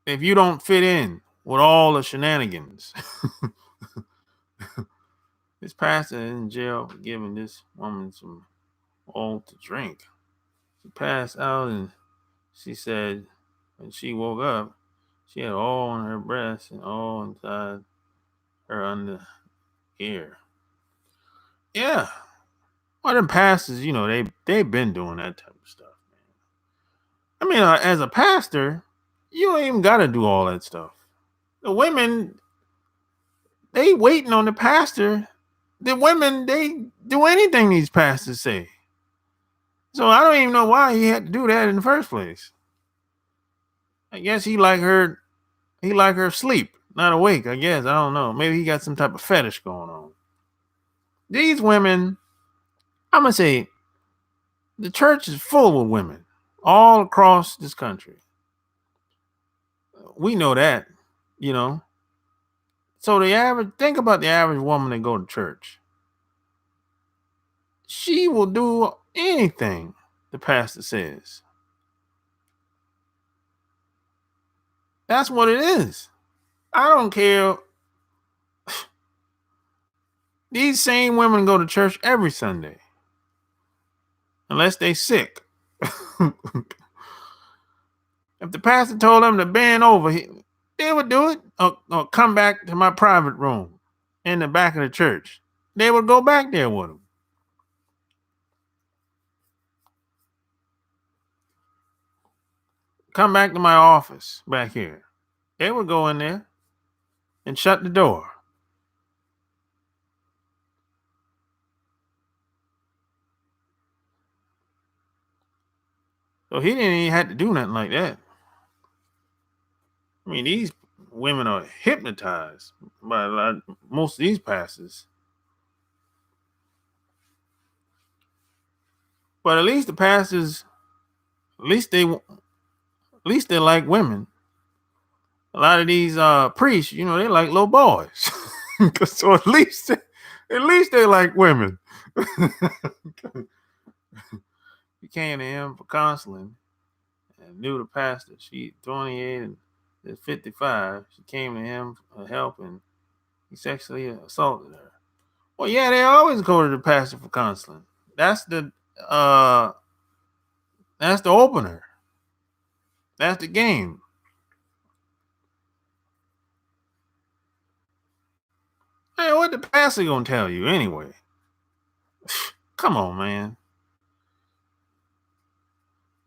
if you don't fit in with all the shenanigans. This pastor in jail for giving this woman some oil to drink. She passed out and she said when she woke up, she had oil on her breast and oil inside her under ear. Yeah. Well, them pastors, they've been doing that type of stuff, man. I mean, as a pastor, you don't even got to do all that stuff. The women, they waiting on the pastor. The women, they do anything these pastors say. So I don't even know why he had to do that in the first place. I guess he like her sleep, not awake. I guess I don't know. Maybe he got some type of fetish going on. These women, I'm gonna say, the church is full of women all across this country. We know that, you know. So think about the average woman that go to church. She will do anything the pastor says. That's what it is. I don't care. These same women go to church every Sunday. Unless they sick. If the pastor told them to bend over, they would do it, or come back to my private room in the back of the church. They would go back there with him. Come back to my office back here. They would go in there and shut the door. So he didn't even have to do nothing like that. I mean, these women are hypnotized by most of these pastors. But at least the pastors, at least they like women. A lot of these priests, they like little boys. So at least they like women. He came to him for counseling and knew the pastor. She 28 and 55. She came to him for help and he sexually assaulted her. Well, yeah, they always go to the pastor for counseling. That's the opener. That's the game. Hey, what the pastor gonna tell you anyway? Come on, man.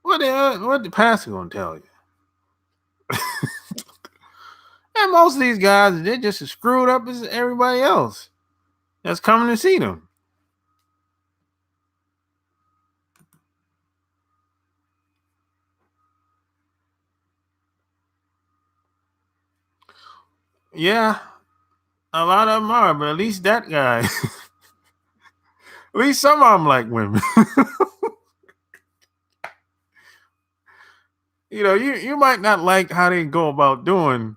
What the pastor gonna tell you? And most of these guys, they're just as screwed up as everybody else that's coming to see them. Yeah, a lot of them are, but at least that guy, at least some of them like women. You might not like how they go about doing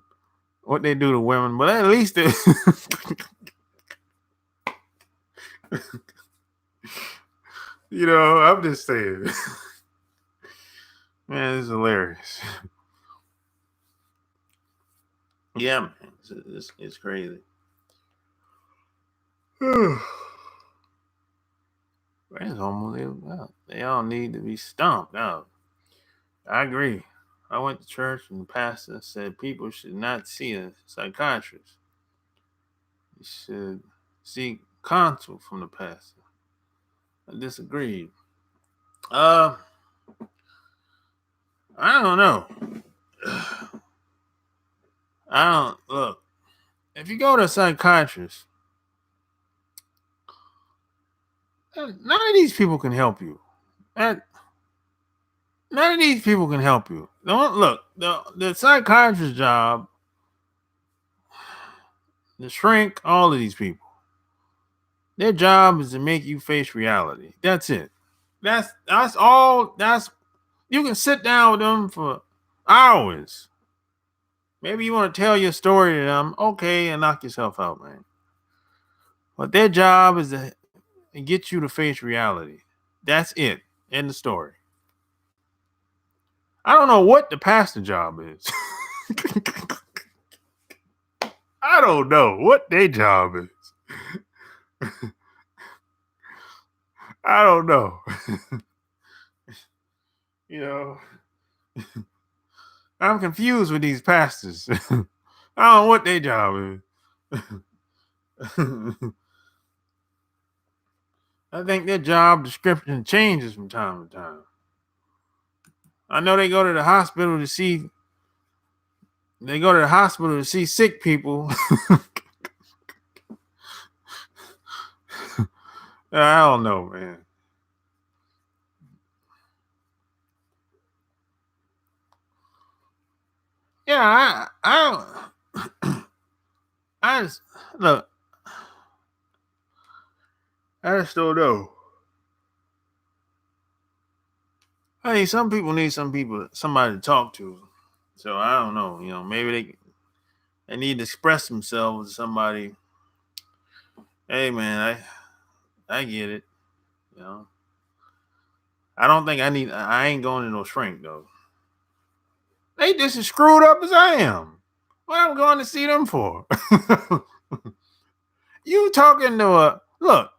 what they do to women, but at least they, I'm just saying. Man, this is hilarious. Yeah, man, it's crazy. It's almost they all need to be stomped out. I agree. I went to church and the pastor said people should not see a psychiatrist. You should seek counsel from the pastor. I disagreed. I don't know. Look. If you go to a psychiatrist, none of these people can help you. None of these people can help you. Look, the psychiatrist's job, the shrink, all of these people, their job is to make you face reality. That's it. That's all. You can sit down with them for hours. Maybe you want to tell your story to them, okay, and knock yourself out, man. But their job is to get you to face reality. That's it. End the story. I don't know what the pastor job is. I don't know what their job is. I don't know. I'm confused with these pastors. I don't know what their job is. I think their job description changes from time to time. I know they go to the hospital to see sick people. I don't know, man. Yeah, I don't. I just look. I just don't know. I mean, some people need somebody to talk to. So I don't know. Maybe they need to express themselves to somebody. Hey, man, I get it. I don't think I ain't going to no shrink though. They just as screwed up as I am. What am I going to see them for? You talking to look,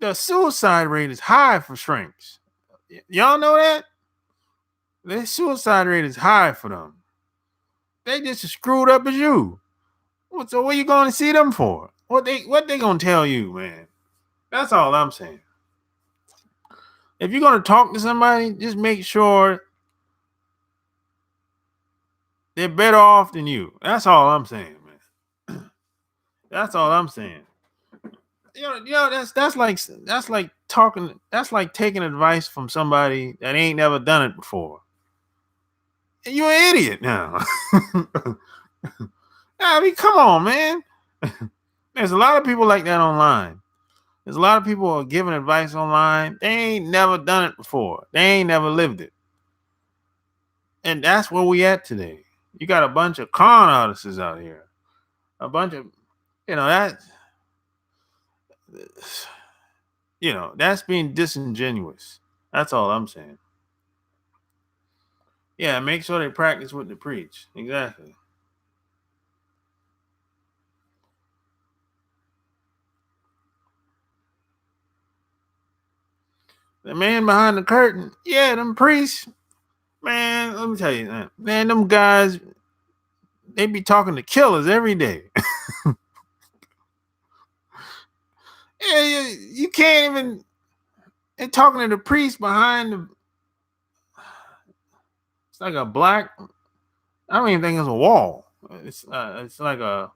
the suicide rate is high for shrinks. Y'all know that? Their suicide rate is high for them. They just as screwed up as you. So what are you going to see them for? What they gonna tell you, man? That's all I'm saying. If you're gonna talk to somebody, just make sure they're better off than you. That's all I'm saying, man. That's all I'm saying. That's like talking. That's like taking advice from somebody that ain't never done it before. And you're an idiot now. I mean, come on, man. There's a lot of people like that online. There's a lot of people who are giving advice online. They ain't never done it before. They ain't never lived it. And that's where we at today. You got a bunch of con artists out here. A bunch of, that, that's being disingenuous. That's all I'm saying. Yeah, make sure they practice what they preach. Exactly. The man behind the curtain, yeah, them priests, man, let me tell you, man, them guys, they be talking to killers every day. Yeah, you can't even, they're talking to the priest behind it's like a black, I don't even think it's a wall. It's like I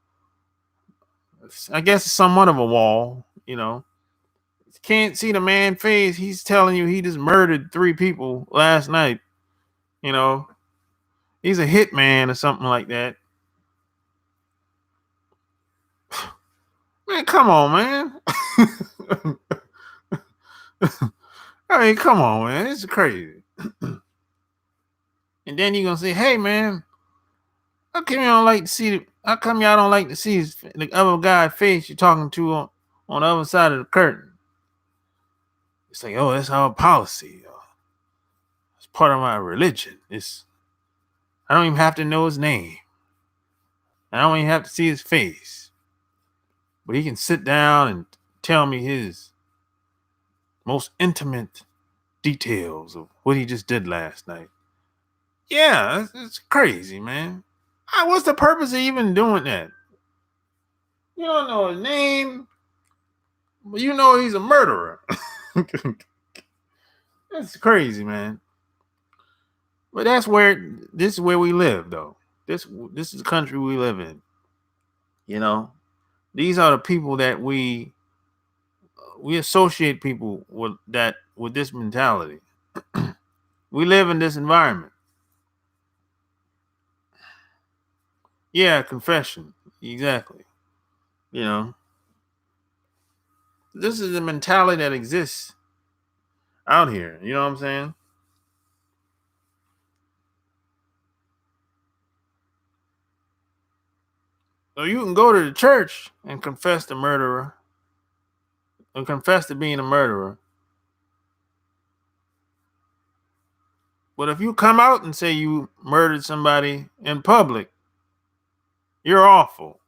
guess it's somewhat of a wall, You can't see the man's face. He's telling you he just murdered 3 people last night. You know, he's a hitman or something like that. Man, come on, man. I mean, come on, man. This is crazy. And then you're gonna say, "Hey, man, how come y'all don't like to see? How come y'all don't like to see the other guy's face you're talking to on the other side of the curtain?" It's like, "Oh, that's our policy. It's part of my religion. I don't even have to know his name. I don't even have to see his face, but he can sit down and tell me his most intimate details of what he just did last night." Yeah, it's crazy, man. What's the purpose of even doing that? You don't know his name, but you know he's a murderer. That's crazy, man. But this is where we live, though. This is the country we live in. These are the people that we associate people with this mentality. We live in this environment. Yeah, confession. Exactly. This is the mentality that exists out here. You know what I'm saying? So you can go to the church and confess to murderer and confess to being a murderer. But if you come out and say you murdered somebody in public, you're awful.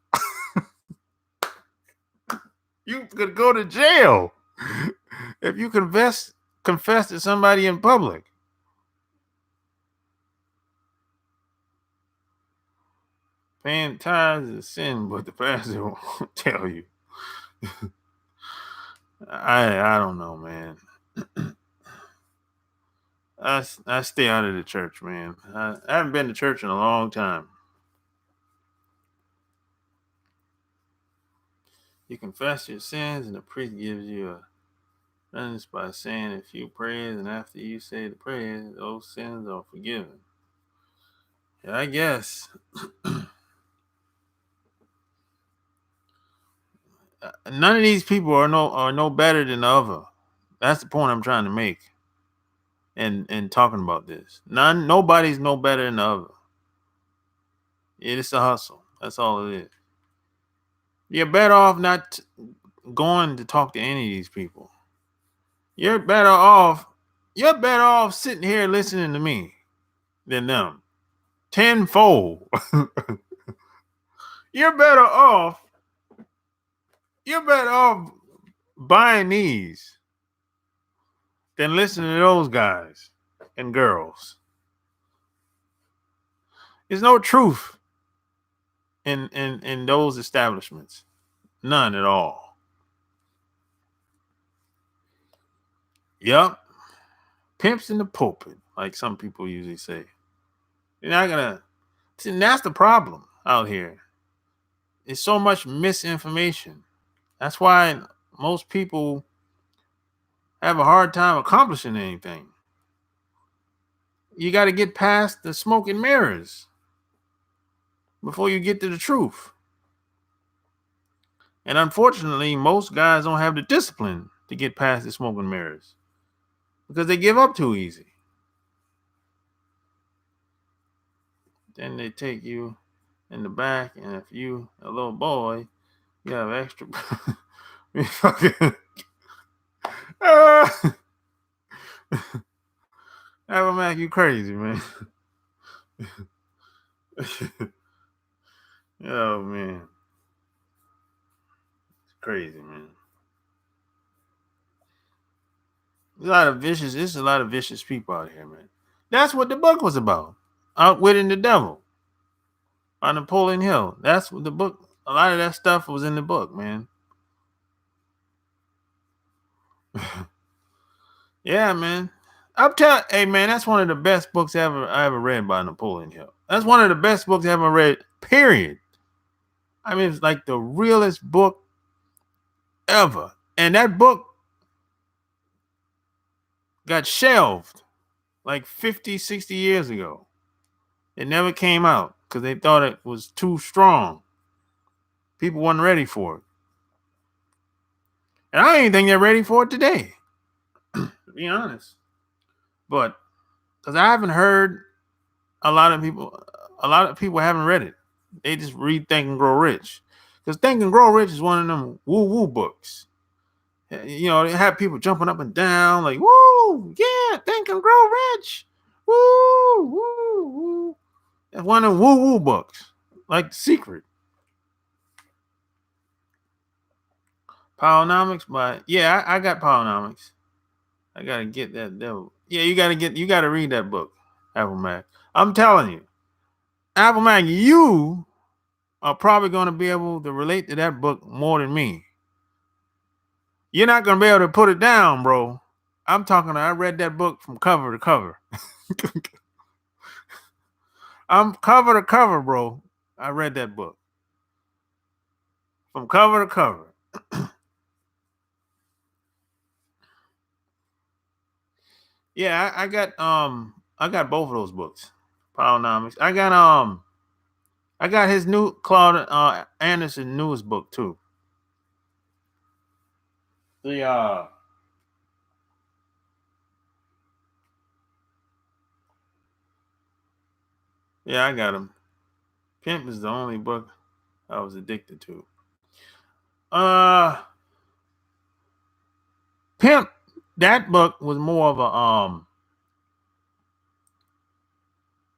You could go to jail if you confess to somebody in public. Paying tithes is sin, but the pastor won't tell you. I don't know, man. I stay out of the church, man. I haven't been to church in a long time. You confess your sins, and the priest gives you a penance by saying a few prayers, and after you say the prayers, those sins are forgiven. Yeah, I guess. None of these people are no better than the other. That's the point I'm trying to make. And talking about this, nobody's no better than the other. It's a hustle. That's all it is. You're better off not going to talk to any of these people. You're better off. You're better off sitting here listening to me than them. Tenfold. You're better off. You're better off buying these than listening to those guys and girls. There's no truth in those establishments. None at all. Yup. Pimps in the pulpit, like some people usually say. You're not gonna. See, and that's the problem out here. It's so much misinformation. That's why most people have a hard time accomplishing anything. You got to get past the smoke and mirrors before you get to the truth. And unfortunately, most guys don't have the discipline to get past the smoke and mirrors because they give up too easy. Then they take you in the back, and if you a little boy, you have extra. Fucking. That would make you crazy, man. Oh man, it's crazy, man. There's a lot of vicious people out here, man. That's what the book was about. Outwitting the devil by Napoleon Hill. That's what the book. A lot of that stuff was in the book, man. Yeah, man. I'm telling, hey, man, that's one of the best books I ever read by Napoleon Hill. That's one of the best books I ever read. Period. I mean, it's like the realest book ever. And that book got shelved like 50, 60 years ago. It never came out because they thought it was too strong. People weren't ready for it. And I don't even think they're ready for it today, to be honest. But because I haven't heard a lot of people haven't read it. They just read Think and Grow Rich. Because Think and Grow Rich is one of them woo-woo books. You know, they have people jumping up and down like, woo, yeah, Think and Grow Rich. Woo, woo, woo. It's one of them woo-woo books, like The Secret. Powernomics, but yeah, I got Powernomics. I gotta get that devil. Yeah, you gotta read that book, Apple Mac. I'm telling you, Apple Mac, you are probably gonna be able to relate to that book more than me. You're not gonna be able to put it down, bro. I read that book from cover to cover. I'm cover to cover, bro. I read that book from cover to cover. Yeah, I got both of those books. Powernomics. I got his new Claude Anderson newest book too. The Yeah, I got him. Pimp is the only book I was addicted to. Uh Pimp, that book was more of a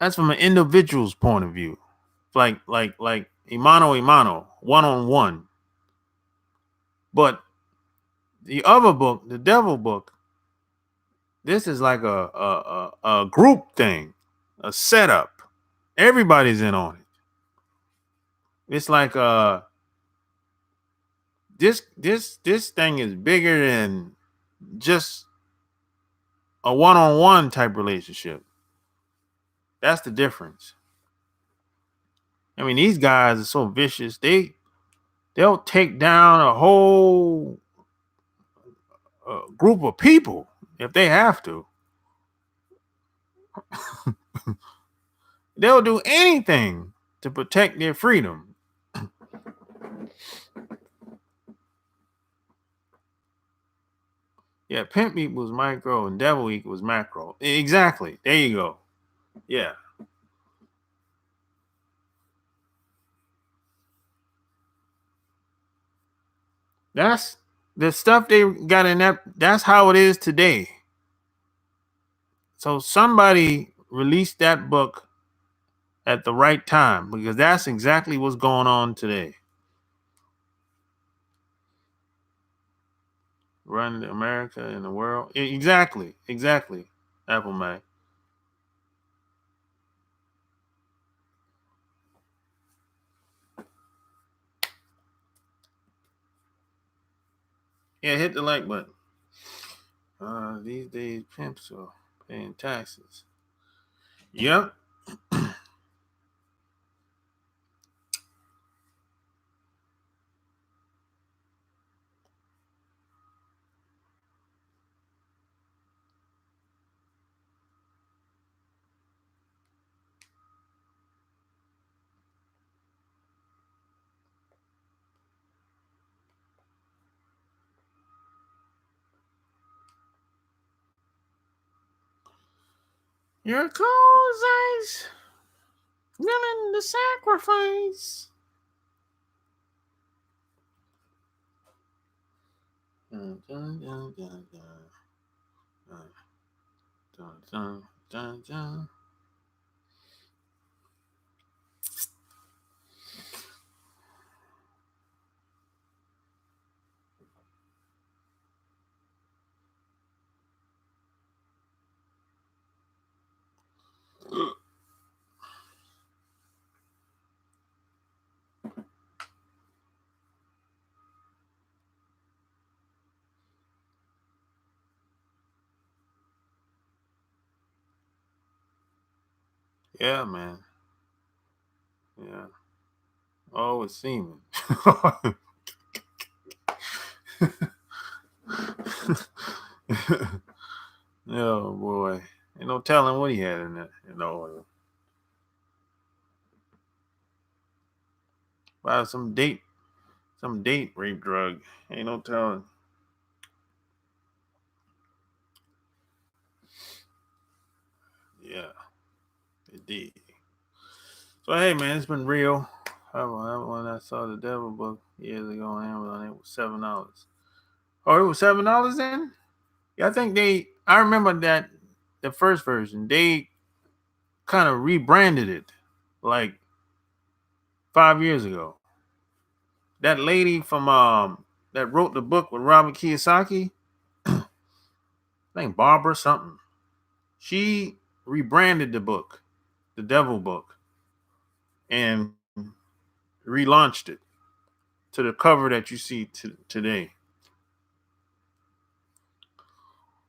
that's from an individual's point of view. Like imano, one on one. But the other book, the devil book, this is like a group thing, a setup. Everybody's in on it. It's like this thing is bigger than just a one-on-one type relationship. That's the difference. I mean, these guys are so vicious. They'll take down a whole group of people if they have to. They'll do anything to protect their freedom. Yeah, pimp equals micro and devil equals macro. Exactly. There you go. Yeah. That's the stuff they got in that. That's how it is today. So somebody released that book at the right time because that's exactly what's going on today. Run America and the world. Exactly. Apple Mac. Yeah, hit the like button. These days, pimps are paying taxes. Yep. Your clothes eyes willing to sacrifice. Dun, dun, dun, dun, dun. Dun, dun, dun, dun. Yeah, man. Yeah. Oh, it's seeming. Oh boy. Ain't no telling what he had in that in the oil. Wow, some date rape drug. Ain't no telling. Yeah, indeed. So hey man, it's been real. When I saw the Devil book years ago on Amazon, it was $7. Oh, it was $7 then? Yeah, I think I remember that the first version, they kind of rebranded it like 5 years ago. That lady from that wrote the book with Robert Kiyosaki, I think Barbara something. She rebranded the book, the Devil book, and relaunched it to the cover that you see today.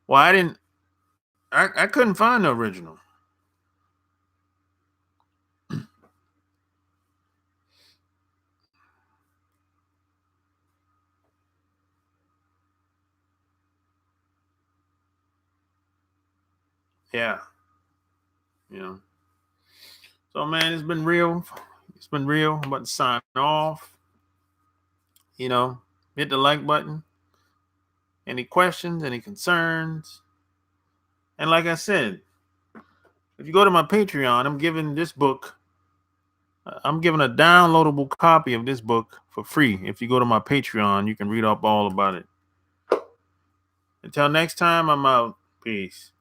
Well, I couldn't find the original. Yeah, you know. So man, it's been real. It's been real. I'm about to sign off. You know, hit the like button. Any questions, any concerns? And like I said, if you go to my Patreon, I'm giving a downloadable copy of this book for free. If you go to my Patreon, you can read up all about it. Until next time, I'm out. Peace.